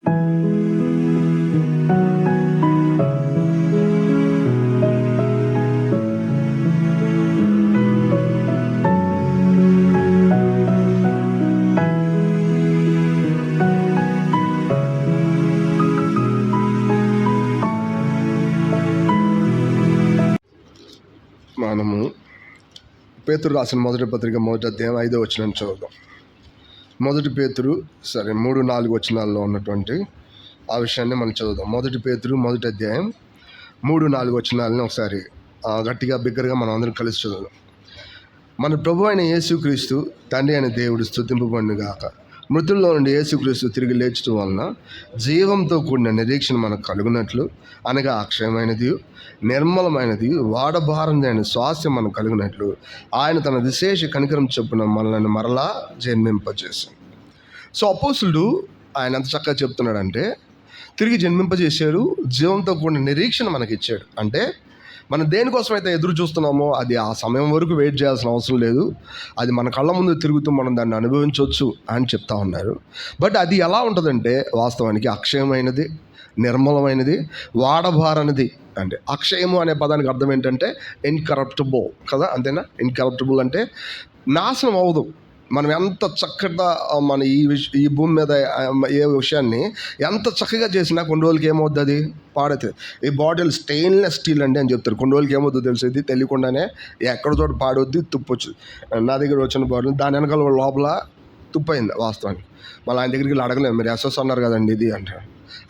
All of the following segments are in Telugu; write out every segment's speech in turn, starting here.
మనము పేతురు రాసిన మొదటి పత్రిక 1వ అధ్యాయం 5వ వచనం చదువుదాం. మొదటి పేతురు 3-4 వచనాల్లో ఉన్నటువంటి ఆ విషయాన్ని మనం చదువుదాం. మొదటి పేతురు 1వ అధ్యాయం 3-4 వచనాలని ఒకసారి గట్టిగా బిగ్గరగా మనం అందరం కలిసి చదువుదాం. మన ప్రభు అయిన యేసుక్రీస్తు తండ్రి అయిన దేవుడు స్తుతింపబడును గాక. మృతుల్లో నుండి యేసుక్రీస్తు తిరిగి లేచడం వలన జీవంతో కూడిన నిరీక్షణ మనకు కలుగునట్లు, అనగా అక్షయమైనది, నిర్మలమైనది, వాడబారదైన స్వాస్థ్యం మనకు కలుగునట్లు ఆయన తన విశేష కనికరం చొప్పున మనల్ని మరలా జన్మింపజేశాడు. సో అపోస్తులుడు ఆయన ఎంత చక్కగా చెప్తున్నాడంటే, తిరిగి జన్మింపజేశాడు, జీవంతో కూడిన నిరీక్షణ మనకి ఇచ్చాడు. అంటే మనం దేనికోసమైతే ఎదురు చూస్తున్నామో అది ఆ సమయం వరకు వెయిట్ చేయాల్సిన అవసరం లేదు, అది మన కళ్ళ ముందు తిరుగుతూ మనం దాన్ని అనుభవించవచ్చు అని చెప్తా ఉన్నారు. బట్ అది ఎలా ఉంటుందంటే వాస్తవానికి అక్షయమైనది, నిర్మలమైనది, వాడబారనిది. అంటే అక్షయము అనే పదానికి అర్థం ఏంటంటే ఇన్కరప్టబుల్ కదా, అంతేనా? ఇన్కరప్టబుల్ అంటే నాశనం అవ్వదు. మనం ఎంత చక్కగా మన ఈ భూమి మీద ఏ విషయాన్ని ఎంత చక్కగా చేసినా కొన్ని రోజులకి ఏమవుద్ది, అది పాడవుతుంది. ఈ బాటిల్ స్టెయిన్లెస్ స్టీల్ అండి అని చెప్తారు. కొన్ని రోజులకి ఏమవుద్దో తెలిసేది తెలియకుండానే ఎక్కడ చోట పాడవద్ది, తుప్పొచ్చు. నా దగ్గర వచ్చిన బాటిల్ దాని వెనకాల లోపల తుప్పయింది వాస్తవానికి. మళ్ళీ ఆయన దగ్గరికి అడగలేము, మీరు ఎస్ఎస్ అన్నారు కదండి ఇది అంటారు.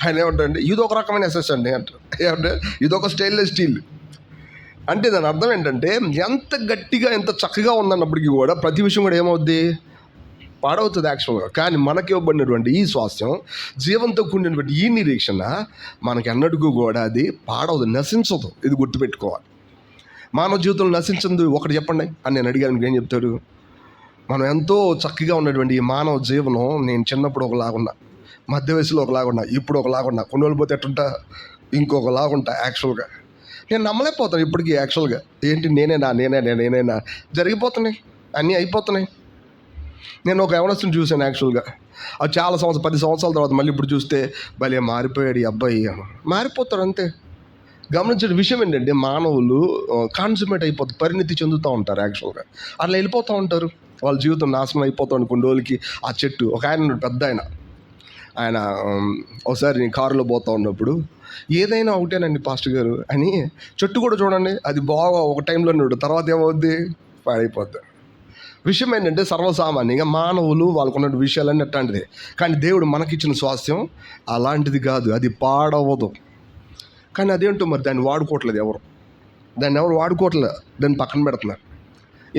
ఆయన ఏమంటారండి, ఇది ఒక రకమైన ఎస్ఎస్ అండి అంటారు. ఏమంటే ఇదొక స్టెయిన్లెస్ స్టీల్ అంటే దాని అర్థం ఏంటంటే ఎంత గట్టిగా ఎంత చక్కగా ఉందన్నప్పటికీ కూడా ప్రతి విషయం కూడా ఏమవుద్ది, పాడవుతుంది యాక్చువల్గా. కానీ మనకి ఇవ్వబడినటువంటి ఈ స్వాస్థ్యం, జీవంతో కూడినటువంటి ఈ నిరీక్షణ మనకి అన్నట్టుకు కూడా అది పాడవదు, నశించదు. ఇది గుర్తుపెట్టుకోవాలి. మానవ జీవితంలో నశించదు ఒకటి చెప్పండి అని నేను అడిగాను, ఏం చెప్తారు? మనం ఎంతో చక్కగా ఉన్నటువంటి ఈ మానవ జీవనం, నేను చిన్నప్పుడు ఒకలాగున్నా, మధ్య వయసులో ఒకలాగున్నా, ఇప్పుడు ఒకలాగున్నా, కొన్ని రోజులు పోతే ఎట్టుంటా ఇంకొకలాగుంటా. యాక్చువల్గా నేను నమ్మలేకపోతాను ఇప్పటికీ. యాక్చువల్గా ఏంటి, నేనైనా జరిగిపోతున్నాయి, అన్నీ అయిపోతున్నాయి. నేను ఒక యవనస్తుని చూశాను యాక్చువల్గా. అది చాలా 10 సంవత్సరాల తర్వాత మళ్ళీ ఇప్పుడు చూస్తే భలే మారిపోయాడు ఈ అబ్బాయి. మారిపోతారు అంతే. గమనించిన విషయం ఏంటంటే మానవులు కాన్సుమేట్ అయిపోతారు, పరిణితి చెందుతూ ఉంటారు. యాక్చువల్గా అట్లా వెళ్ళిపోతూ ఉంటారు, వాళ్ళ జీవితం నాశనం అయిపోతుంది. కొన్ని రోజులకి ఆ చెట్టు, ఒక ఆయన పెద్ద ఆయన ఒకసారి నేను కారులో పోతూ ఉన్నప్పుడు, ఏదైనా ఒకటేనండి పాస్టర్ గారు అని, చెట్టు కూడా చూడండి అది బాగా ఒక టైంలో ఉన్నాడు, తర్వాత ఏమవుద్ది, పాడైపోద్ది. విషయం ఏంటంటే సర్వసామాన్యంగా మానవులు వాళ్ళకున్న విషయాలన్నీ అట్లాంటిదే. కానీ దేవుడు మనకిచ్చిన స్వాస్థ్యం అలాంటిది కాదు, అది పాడవదు. కానీ అదేంటో మరి దాన్ని వాడుకోవట్లేదు ఎవరు, ఎవరు వాడుకోవట్లేదు, దాన్ని పక్కన పెడుతున్నారు.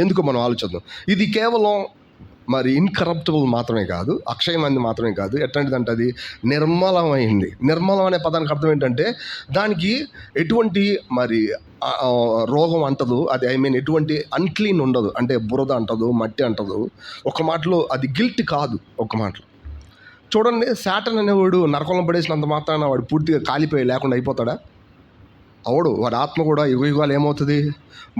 ఎందుకు మనం ఆలోచిద్దాం. ఇది కేవలం మరి ఇన్కరప్టబుల్ మాత్రమే కాదు, అక్షయమైనది మాత్రమే కాదు, ఎట్లాంటిదంటే అది నిర్మలమైంది. నిర్మలం అనే పదానికి అర్థం ఏంటంటే దానికి ఎటువంటి మరి రోగం అంటదు, అది ఎటువంటి అన్క్లీన్ ఉండదు. అంటే బురద అంటదు, మట్టి అంటదు. ఒక మాటలో అది గిల్ట్ కాదు. ఒక మాటలో చూడండి, సాటన్ అనేవాడు నరకంలో పడేసినంత మాత్రాన వాడు పూర్తిగా కాలిపోయి లేకుండా అయిపోతాడా? అవడు. వాడి ఆత్మ కూడా యుగయుగాలు ఏమవుతుంది,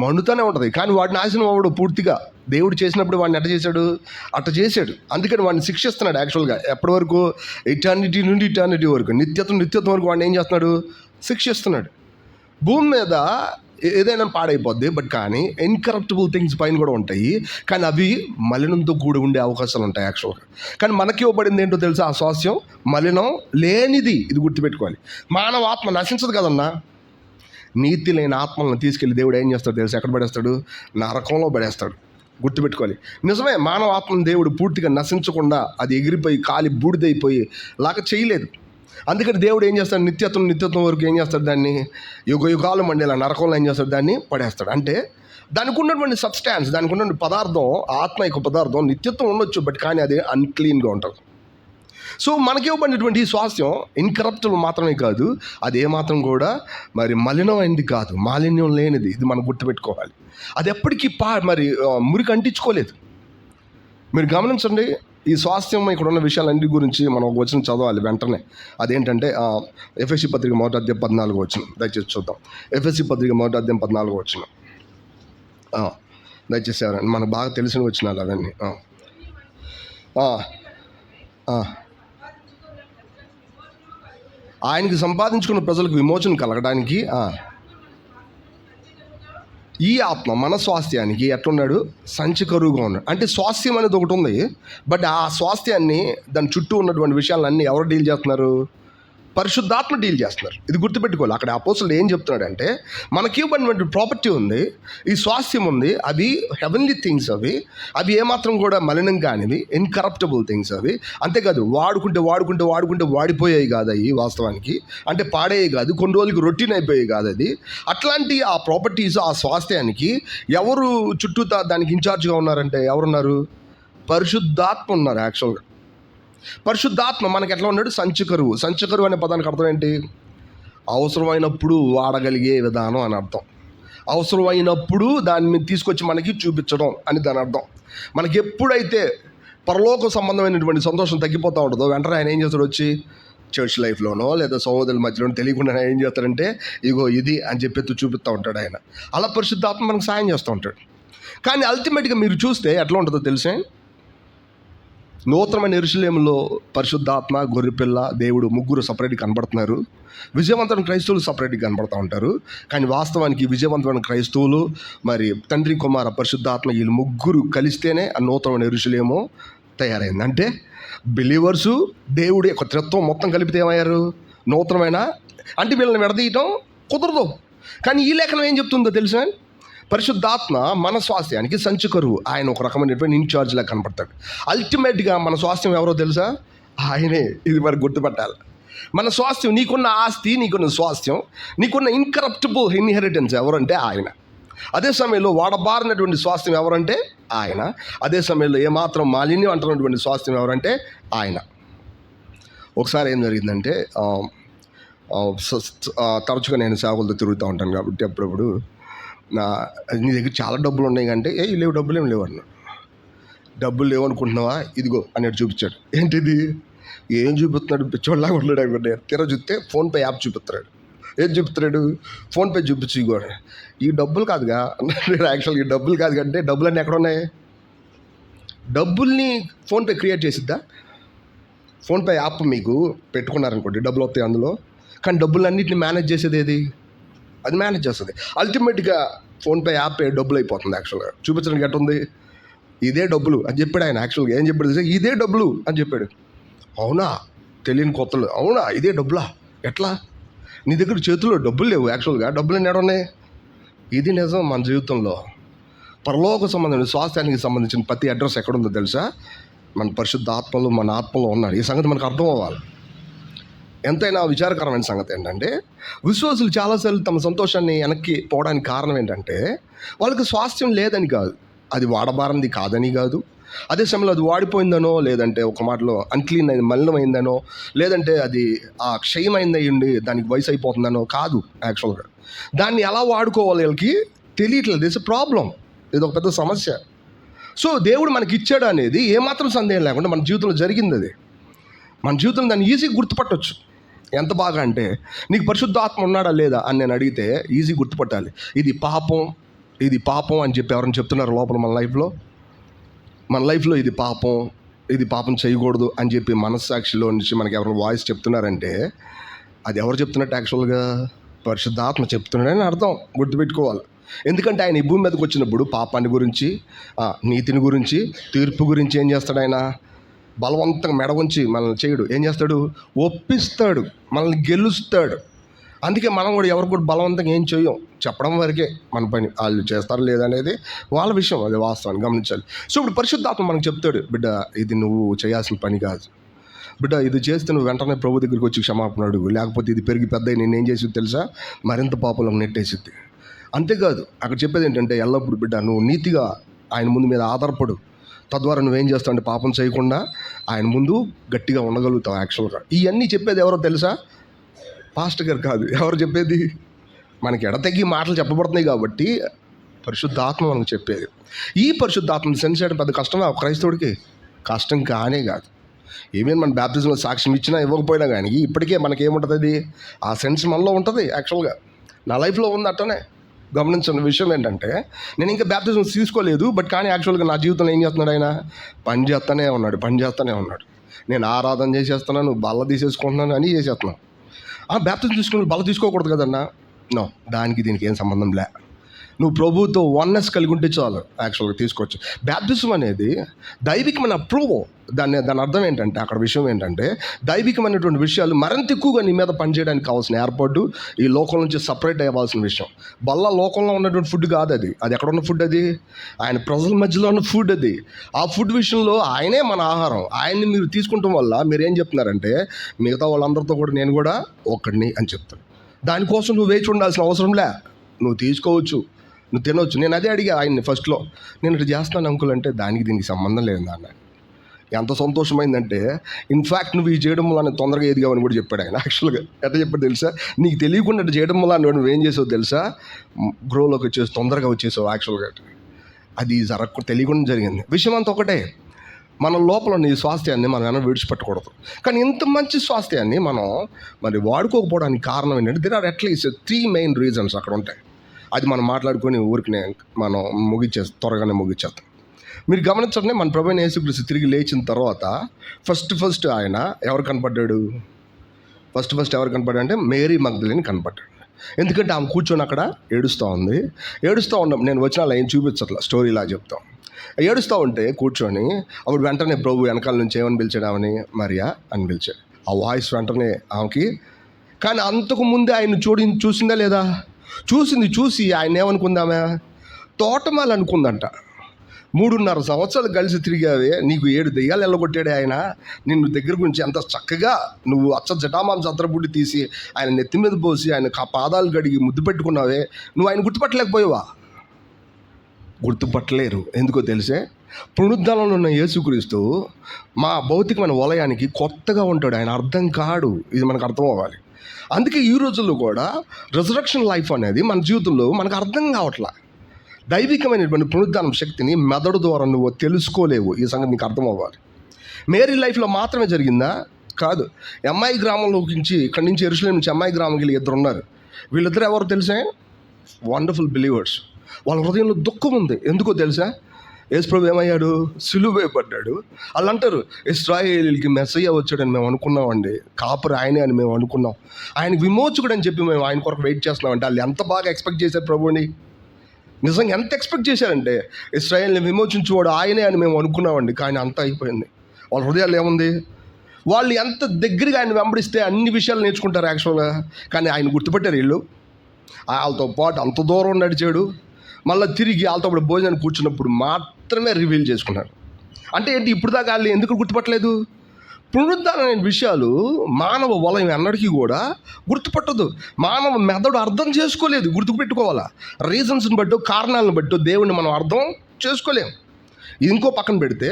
మండుతూనే ఉంటుంది. కానీ వాడి నాశనం అవడు పూర్తిగా. దేవుడు చేసినప్పుడు వాడిని ఎట్ట చేశాడు, అట్ట చేశాడు. అందుకని వాడిని శిక్షిస్తున్నాడు. యాక్చువల్గా ఎప్పటి వరకు, ఇటర్నిటీ నుండి ఇటర్నిటీ వరకు, నిత్యత్వం వరకు వాడిని ఏం చేస్తున్నాడు, శిక్షిస్తున్నాడు. భూమి మీద ఏదైనా పాడైపోద్ది, బట్ కానీ ఇన్కరప్టబుల్ థింగ్స్ పైన కూడా ఉంటాయి. కానీ అవి మలినంతో కూడి ఉండే అవకాశాలు ఉంటాయి యాక్చువల్గా. కానీ మనకి ఇవ్వబడింది ఏంటో తెలుసా, ఆ స్వాస్థ్యం మలినం లేనిది. ఇది గుర్తుపెట్టుకోవాలి. మానవ ఆత్మ నశించదు కదన్నా. నీతి లేని ఆత్మలను తీసుకెళ్ళి దేవుడు ఏం చేస్తాడు తెలుసు, ఎక్కడ పడేస్తాడు, నరకంలో పడేస్తాడు. గుర్తుపెట్టుకోవాలి. నిజమే, మానవ ఆత్మను దేవుడు పూర్తిగా నశించకుండా అది ఎగిరిపోయి కాలి బూడిదైపోయి లాగా చేయలేదు. అందుకని దేవుడు ఏం చేస్తాడు, నిత్యత్వం వరకు ఏం చేస్తాడు, దాన్ని యుగాలు మండేలా నరకంలో ఏం చేస్తాడు, దాన్ని పడేస్తాడు. అంటే దానికి ఉన్నటువంటి సబ్స్టాన్స్, దానికి ఉన్నటువంటి పదార్థం, ఆత్మ యొక్క పదార్థం నిత్యత్వం ఉండొచ్చు, బట్ కానీ అది అన్క్లీన్గా ఉంటుంది. సో మనకి ఇవ్వబడినటువంటి ఈ స్వాస్థ్యం ఇన్కరప్టబుల్ మాత్రమే కాదు, అది ఏమాత్రం కూడా మరి మలినమైనది కాదు, మాలిన్యం లేనిది. ఇది మనం గుర్తుపెట్టుకోవాలి. అది ఎప్పటికీ మురికి అంటించుకోలేదు. మీరు గమనించండి, ఈ స్వాస్థ్యం ఇక్కడ ఉన్న విషయాలన్నిటి గురించి మనం ఒక వచనం చదవాలి వెంటనే. అదేంటంటే ఎఫెసీ పత్రిక 1వ అధ్యాయం 14వ వచనం. దయచేసి చూద్దాం. ఎఫెసీ పత్రిక 1వ అధ్యాయం 14వ వచనం. దయచేసి ఎవరండి, మనకు బాగా తెలిసిన వచనాలు అవన్నీ. ఆయనకి సంపాదించుకున్న ప్రజలకు విమోచన కలగడానికి ఈ ఆత్మ మన స్వాస్థ్యానికి ఎట్లున్నాడు? సంచికరువుగా ఉన్నాడు. అంటే స్వాస్థ్యం అనేది ఒకటి ఉంది, బట్ ఆ స్వాస్థ్యాన్ని దాని చుట్టూ ఉన్నటువంటి విషయాలన్నీ ఎవరు డీల్ చేస్తున్నారు? పరిశుద్ధాత్మ డీల్ చేస్తున్నారు. ఇది గుర్తుపెట్టుకోవాలి. అక్కడ అపోస్తలుడు ఏం చెప్తున్నాడంటే, మనకి ఇవ్వబడినటువంటి ప్రాపర్టీ ఉంది, ఈ స్వాస్థ్యం ఉంది, అవి హెవెన్లీ థింగ్స్, అవి ఏమాత్రం కూడా మలినం కానివి, ఇన్కరప్టబుల్ థింగ్స్ అవి. అంతేకాదు వాడుకుంటే వాడిపోయాయి కాదు అవి వాస్తవానికి, అంటే పాడేవి కాదు, కొన్ని రోజులకి రొటీన్ అయిపోయాయి కాదు అది. అట్లాంటి ఆ ప్రాపర్టీస్, ఆ స్వాస్థ్యానికి ఎవరు చుట్టూ దానికి ఇన్ఛార్జ్గా ఉన్నారంటే ఎవరున్నారు? పరిశుద్ధాత్మ ఉన్నారు. యాక్చువల్గా పరిశుద్ధాత్మ మనకి ఎట్లా ఉన్నాడు? సంచకరువు అనే పదానికి అర్థం ఏంటి? అవసరమైనప్పుడు వాడగలిగే విధానం అని అర్థం. అవసరమైనప్పుడు దాన్ని తీసుకొచ్చి మనకి చూపించడం అని దాని అర్థం. మనకి ఎప్పుడైతే పరలోక సంబంధమైనటువంటి సంతోషం తగ్గిపోతూ ఉంటుందో వెంటనే ఆయన ఏం చేస్తాడు? వచ్చి చర్చ్ లైఫ్లోనో లేదా సహోదరుల మధ్యలోనో తెలియకుండా ఆయన ఏం చేస్తాడంటే, ఇగో ఇది అని చెప్పి చూపిస్తూ ఉంటాడు ఆయన. అలా పరిశుద్ధాత్మ మనకు సాయం చేస్తూ ఉంటాడు. కానీ అల్టిమేట్గా మీరు చూస్తే ఎట్లా ఉంటుందో తెలిసే, నూతనమైన యెరూషలేములో పరిశుద్ధాత్మ, గొర్రెపిల్ల, దేవుడు ముగ్గురు సపరేట్గా కనబడుతున్నారు. విజయవంతమైన క్రైస్తవులు సపరేట్గా కనబడుతూ ఉంటారు. కానీ వాస్తవానికి విజయవంతమైన క్రైస్తవులు, మరి తండ్రి, కుమార, పరిశుద్ధాత్మ వీళ్ళు ముగ్గురు కలిస్తేనే ఆ నూతనమైన యెరూషలేము తయారైంది. అంటే బిలీవర్సు, దేవుడి యొక్క త్రిత్వం మొత్తం కలిపితే ఏమయ్యారు? నూతనమైన. అంటే వీళ్ళని విడదీయటం కుదరదు. కానీ ఈ లేఖనం ఏం చెప్తుందో తెలుసా? పరిశుద్ధాత్మ మన స్వాస్థ్యానికి సంచుకరువు. ఆయన ఒక రకమైనటువంటి ఇన్ఛార్జ్లా కనపడతాడు. అల్టిమేట్గా మన స్వాస్థ్యం ఎవరో తెలుసా? ఆయనే. ఇది మరి గుర్తుపట్టాలి. మన స్వాస్థ్యం, నీకున్న ఆస్తి, నీకున్న స్వాస్థ్యం, నీకున్న ఇన్కరప్టబుల్ ఇన్హెరిటెన్స్ ఎవరంటే ఆయన. అదే సమయంలో వాడబారినటువంటి స్వాస్థ్యం ఎవరంటే ఆయన. అదే సమయంలో ఏమాత్రం మాలిన్యం అంటున్నటువంటి స్వాస్థ్యం ఎవరంటే ఆయన. ఒకసారి ఏం జరిగిందంటే, తరచుగా నేను సేవకులతో తిరుగుతూ ఉంటాను కాబట్టి అప్పుడప్పుడు, నీ దగ్గర చాలా డబ్బులు ఉన్నాయి కంటే, లేవు, డబ్బులు ఏం లేవు అన్నాడు. డబ్బులు లేవు అనుకుంటున్నావా? ఇదిగో అన్నట్టు చూపించాడు. ఏంటిది? ఏం చూపిస్తున్నాడు? పిచ్చోళ్ళలాగా ఉన్నాడు అనుకుంటే. తీరా చూస్తే ఫోన్పే యాప్ చూపిస్తున్నాడు. ఏం చూపిస్తున్నాడు? ఫోన్పే చూపించి, ఇగో ఈ డబ్బులు కాదుగా అన్నాడు. యాక్చువల్గా ఈ డబ్బులు కాదు కంటే, డబ్బులన్నీ ఎక్కడ ఉన్నాయి? డబ్బుల్ని ఫోన్పే క్రియేట్ చేసిద్దా? ఫోన్పే యాప్ మీకు పెట్టుకున్నారనుకోండి, డబ్బులు వస్తాయి అందులో. కానీ డబ్బులన్నింటినీ మేనేజ్ చేసేది ఏది? అది మేనేజ్ చేస్తుంది. అల్టిమేట్గా ఫోన్పే యాప్ డబ్బులు అయిపోతుంది. యాక్చువల్గా చూపించడానికి ఎట్టుంది? ఇదే డబ్బులు అని చెప్పాడు ఆయన. యాక్చువల్గా ఏం చెప్పాడు? ఇదే డబ్బులు అని చెప్పాడు. అవునా? తెలియని కొత్తలు. అవునా? ఇదే డబ్బులా? ఎట్లా? నీ దగ్గర చేతుల్లో డబ్బులు లేవు. యాక్చువల్గా డబ్బులు ఎన్ని ఉన్నాయి? ఇది నిజం. మన జీవితంలో పరలోక సంబంధించిన స్వాస్థ్యానికి సంబంధించిన ప్రతి అడ్రస్ ఎక్కడుందో తెలుసా? మన పరిశుద్ధ ఆత్మలో, మన ఆత్మలో ఉన్నాడు. ఈ సంగతి మనకు అర్థం అవ్వాలి. ఎంతైనా విచారకరమైన సంగతి ఏంటంటే, విశ్వాసులు చాలాసార్లు తమ సంతోషాన్ని వెనక్కి పోవడానికి కారణం ఏంటంటే, వాళ్ళకి స్వాస్థ్యం లేదని కాదు, అది వాడబారింది కాదని కాదు, అదే సమయంలో అది వాడిపోయిందనో, లేదంటే ఒక మాటలో అన్క్లీన్ అయింది, మలినమైందనో, లేదంటే అది ఆ క్షయమైందయ్యండి దానికి వయసు అయిపోతుందనో కాదు. యాక్చువల్గా దాన్ని ఎలా వాడుకోవాలి వీళ్ళకి తెలియట్లేదు. This problem. ఇది ఒక పెద్ద సమస్య. సో దేవుడు మనకి ఇచ్చాడు అనేది ఏమాత్రం సందేహం లేకుండా మన జీవితంలో జరిగింది. అది మన జీవితంలో దాన్ని ఈజీగా గుర్తుపట్టవచ్చు. ఎంత బాగా అంటే, నీకు పరిశుద్ధాత్మ ఉన్నాడా లేదా అని నేను అడిగితే ఈజీ గుర్తుపట్టాలి. ఇది పాపం అని చెప్పి ఎవరైనా చెప్తున్నారు లోపల మన లైఫ్లో ఇది పాపం చేయకూడదు అని చెప్పి మనస్సాక్షిలో నుంచి మనకి ఎవరైనా వాయిస్ చెప్తున్నారంటే అది ఎవరు చెప్తున్నట్టు? యాక్చువల్గా పరిశుద్ధాత్మ చెప్తున్నాడని అర్థం. గుర్తుపెట్టుకోవాలి. ఎందుకంటే ఆయన ఈ భూమి మీదకి వచ్చినప్పుడు పాపాన్ని గురించి, నీతిని గురించి, తీర్పు గురించి ఏం చేస్తాడు? ఆయన బలవంతంగా మెడ ఉంచి మనల్ని చేయడు. ఏం చేస్తాడు? ఒప్పిస్తాడు, మనల్ని గెలుస్తాడు. అందుకే మనం కూడా ఎవరు కూడా బలవంతంగా ఏం చేయం, చెప్పడం వరకే మన పని. వాళ్ళు చేస్తారు లేదనేది వాళ్ళ విషయం, అది వాస్తవాన్ని గమనించాలి. సో ఇప్పుడు పరిశుద్ధాత్మ మనకు చెప్తాడు, బిడ్డ ఇది నువ్వు చేయాల్సిన పని కాదు, బిడ్డ ఇది చేస్తే నువ్వు వెంటనే ప్రభు దగ్గరికి వచ్చి క్షమాపణ అడుగు, లేకపోతే ఇది పెరిగి పెద్ద నేనేం చేసి తెలుసా, మరింత పాపంలోకి నెట్టేసిద్ది. అంతేకాదు అక్కడ చెప్పేది ఏంటంటే, ఎల్లప్పుడు బిడ్డ నువ్వు నీతిగా ఆయన ముందు మీద ఆధారపడు, తద్వారా నువ్వేం చేస్తావు అంటే పాపం చేయకుండా ఆయన ముందు గట్టిగా ఉండగలుగుతావు. యాక్చువల్గా ఇవన్నీ చెప్పేది ఎవరో తెలుసా? పాస్టర్ గారు కాదు. ఎవరు చెప్పేది? మనకి ఎడతెగి మాటలు చెప్పబడుతున్నాయి కాబట్టి పరిశుద్ధాత్మ మనకు చెప్పేది. ఈ పరిశుద్ధాత్మని సెన్స్ చేయడం పెద్ద కష్టమే క్రైస్తవుడికి. కష్టం కానే కాదు. ఈవెన్ మన బ్యాప్టిజంలో సాక్ష్యం ఇచ్చినా ఇవ్వకపోయినా కానీ ఇప్పటికే మనకేముంటుంది, అది ఆ సెన్స్ మనలో ఉంటుంది. యాక్చువల్గా నా లైఫ్లో ఉంది అట్టనే. గమనించిన విషయం ఏంటంటే, నేను ఇంకా బ్యాప్టిజం తీసుకోలేదు, బట్ కానీ యాక్చువల్గా నా జీవితంలో ఏం చేస్తున్నాడు? ఆయన పని చేస్తూనే ఉన్నాడు. నేను ఆరాధన చేసేస్తున్నాను, బల్ల తీసేసుకుంటున్నాను, అని చేసేస్తున్నాను. బ్యాప్టిజం తీసుకుని బల తీసుకోకూడదు కదన్నా. నో, దానికి దీనికి ఏం సంబంధం లే. నువ్వు ప్రభువుతో వన్నెస్ కలిగి ఉంటే చాలు, యాక్చువల్గా తీసుకోవచ్చు. బ్యాప్టిజం అనేది దైవికమైన అప్రూవ్. దాని అర్థం ఏంటంటే, అక్కడ విషయం ఏంటంటే, దైవికమైనటువంటి విషయాలు మరింత ఎక్కువగా నీ మీద పనిచేయడానికి కావాల్సిన ఏర్పాటు, ఈ లోకం నుంచి సపరేట్ అవ్వాల్సిన విషయం. బల్ల లోకంలో ఉన్నటువంటి ఫుడ్ కాదు అది. అది ఎక్కడ ఉన్న ఫుడ్? అది ఆయన ప్రజల మధ్యలో ఉన్న ఫుడ్. అది ఆ ఫుడ్ విషయంలో ఆయనే మన ఆహారం. ఆయన్ని మీరు తీసుకుంటాం వల్ల మీరు ఏం చెప్తున్నారంటే, మిగతా వాళ్ళందరితో కూడా నేను కూడా ఒక్కడిని అని చెప్తాను. దానికోసం నువ్వు వేచి ఉండాల్సిన అవసరం లే. నువ్వు తీసుకోవచ్చు, నువ్వు తినవచ్చు. నేను అదే అడిగా ఆయన్ని ఫస్ట్లో, నేను ఇటు చేస్తాను అంకుల్ అంటే, దానికి దీనికి సంబంధం లేదు నాన్న. ఎంత సంతోషమైందంటే, ఇన్ఫ్యాక్ట్ నువ్వు ఈ చేయడం వల్ల తొందరగా ఎదిగావని కూడా చెప్పాడు ఆయన. యాక్చువల్గా ఎట్లా చెప్పాడు తెలుసా? నీకు తెలియకుండా అటు చేయడం వల్ల నువ్వేం చేసావు తెలుసా? గ్రోలోకి వచ్చేసి తొందరగా వచ్చేసావు. యాక్చువల్గా అది తెలియకుండా జరిగింది. విషయం అంతా ఒకటే, మన లోపల ఉన్న ఈ స్వాస్థ్యాన్ని మనం ఏమైనా విడిచిపెట్టకూడదు. కానీ ఇంత మంచి స్వాస్థ్యాన్ని మనం మరి వాడుకోకపోవడానికి కారణం ఏంటంటే, there are at least 3 main reasons అక్కడ ఉంటాయి. అది మనం మాట్లాడుకొని ఊరికి మనం త్వరగానే ముగించేస్తాం. మీరు గమనించండి, మన ప్రభువైన యేసుక్రీస్తు తిరిగి లేచిన తర్వాత ఫస్ట్ ఆయన ఎవరు కనపడ్డాడు? ఫస్ట్ ఎవరు కనపడ్డా అంటే మేరీ మగ్దలిని కనపడ్డాడు. ఎందుకంటే ఆమె కూర్చొని అక్కడ ఏడుస్తూ ఉంది. ఏడుస్తూ ఉన్నప్పుడు, నేను వచ్చిన ఏం చూపించట్లా, స్టోరీలా చెప్తాం. ఏడుస్తూ ఉంటే కూర్చొని అప్పుడు వెంటనే ప్రభు వెనకాల నుంచి ఏమని పిలిచాడు ఆమెని? మరియా అని పిలిచాడు. ఆ వాయిస్ వెంటనే ఆమెకి. కానీ అంతకు ముందే ఆయన చూసిందా లేదా? చూసి ఆయన ఏమనుకుందామే? తోటమాలి అనుకుందంట. 3.5 సంవత్సరాలు కలిసి తిరిగావే, నీకు 7 దెయ్యాలు ఎల్లగొట్టాడే ఆయన. నిన్ను దగ్గర గురించి ఎంత చక్కగా నువ్వు జటామాంస అత్తరపుడ్డి తీసి ఆయన నెత్తి మీద పోసి ఆయన పాదాలు గడిగి ముద్దు పెట్టుకున్నావే, నువ్వు ఆయన గుర్తుపట్టలేకపోయావా? గుర్తుపట్టలేరు. ఎందుకో తెలిసే, పునరుద్ధానంలో ఉన్న యేసుక్రీస్తు మా భౌతికమైన వలయానికి కొత్తగా ఉంటాడు. ఆయన అర్థం కాడు. ఇది మనకు అర్థం అవ్వాలి. అందుకే ఈ రోజుల్లో కూడా రిజరక్షన్ లైఫ్ అనేది మన జీవితంలో మనకు అర్థం కావట్లా. దైవికమైనటువంటి పునరుద్ధానం శక్తిని మెదడు ద్వారా నువ్వు తెలుసుకోలేవు. ఈ సంగతి నీకు అర్థం అవ్వాలి. మేరీ లైఫ్లో మాత్రమే జరిగిందా? కాదు. ఎమ్మాయి గ్రామంలో ఇక్కడి నుంచి యెరూషలేము నుంచి ఎమ్మాయి గ్రామంకి వెళ్ళి 2 ఉన్నారు. వీళ్ళిద్దరు ఎవరు తెలుసా? Wonderful believers. వాళ్ళ హృదయంలో దుఃఖం ఉంది. ఎందుకో తెలుసా? యేసుప్రభు ఏమయ్యాడు? సిలువ వేయబడ్డాడు. వాళ్ళు అంటారు, ఇశ్రాయేలీయులకి మెస్సయ్య వచ్చాడని మేము అనుకున్నామండి, కాపురి ఆయనే అని మేము అనుకున్నాం, ఆయన విమోచకుడు అని చెప్పి మేము ఆయన కొరకు వెయిట్ చేస్తున్నామంటే, వాళ్ళు ఎంత బాగా ఎక్స్పెక్ట్ చేశారు ప్రభుని. నిజంగా ఎంత ఎక్స్పెక్ట్ చేశారంటే, ఇశ్రాయేల్ని విమోచించేవాడు ఆయనే అని మేము అనుకున్నామండి. కానీ అంతా అయిపోయింది. వాళ్ళ హృదయాలు ఏముంది? వాళ్ళు ఎంత దగ్గరగా ఆయన వెంబడిస్తే అన్ని విషయాలు నేర్చుకుంటారు యాక్చువల్గా. కానీ ఆయన గుర్తుపెట్టారు వీళ్ళు. వాళ్ళతో పాటు అంత దూరం నడిచాడు. మళ్ళీ తిరిగి వాళ్ళతో పాటు భోజనాన్ని కూర్చున్నప్పుడు మాత్రమే రివీల్ చేసుకున్నారు. అంటే ఏంటి? ఇప్పుడు దాకా వాళ్ళు ఎందుకు గుర్తుపట్టలేదు? పునరుద్ధానం అనే విషయాలు మానవ వలయం ఎన్నటికీ కూడా గుర్తుపట్టదు. మానవ మెదడు అర్థం చేసుకోలేదు. గుర్తుపెట్టుకోవాలా? రీజన్స్ని బట్టో కారణాలను బట్టో దేవుణ్ణి మనం అర్థం చేసుకోలేము. ఇంకో పక్కన పెడితే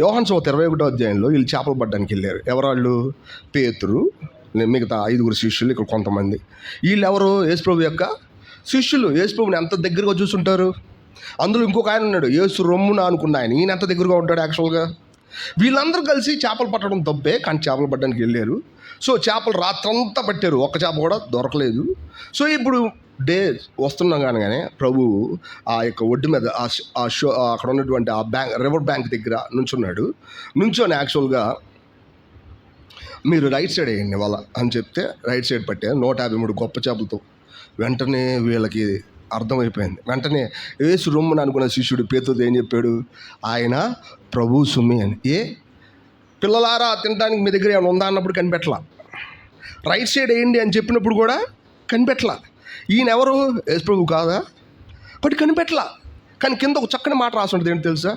యోహాను సువార్త 21వ అధ్యాయంలో వీళ్ళు చేపలు పట్టడానికి వెళ్ళారు. ఎవరాళ్ళు? పేతురు, మిగతా 5 శిష్యులు, ఇక్కడ కొంతమంది. వీళ్ళెవరు? యేసుప్రభు యొక్క శిష్యులు. యేసుప్రభుని ఎంత దగ్గరగా చూసుంటారు. అందులో ఇంకొక ఆయన ఉన్నాడు, యేసు రొమ్మున అనుకున్న ఆయన. ఈయన ఎంత దగ్గరగా ఉంటాడు యాక్చువల్గా. వీళ్ళందరూ కలిసి చేపలు పట్టడం తప్పే, కానీ చేపలు పట్టడానికి వెళ్ళారు. సో చేపలు రాత్రంతా పట్టారు, ఒక్క చేప కూడా దొరకలేదు. సో ఇప్పుడు డే వస్తున్నాం కానీ ప్రభు ఆ యొక్క ఒడ్డు మీద అక్కడ ఉన్నటువంటి ఆ రివర్ బ్యాంక్ దగ్గర నుంచొని యాక్చువల్గా మీరు రైట్ సైడ్ వేయండి వాళ్ళ అని చెప్తే రైట్ సైడ్ పట్టే 153 గొప్ప చేపలతో. వెంటనే వీళ్ళకి అర్థమైపోయింది. వెంటనే యేసు రొమ్మున అనుకున్న శిష్యుడు పేతురు ఏం చెప్పాడు? ఆయన ప్రభు సుమి అని. పిల్లలారా తినడానికి మీ దగ్గర ఏమైనా ఉందా అన్నప్పుడు కనిపెట్టలా. రైట్ సైడ్ వేయండి అని చెప్పినప్పుడు కూడా కనిపెట్టలా. ఈయన ఎవరు? యేసు ప్రభు కాదా? బట్ కనిపెట్టలా. కానీ కింద ఒక చక్కని మాట రాసి ఉంటుంది. ఏంటి తెలుసా?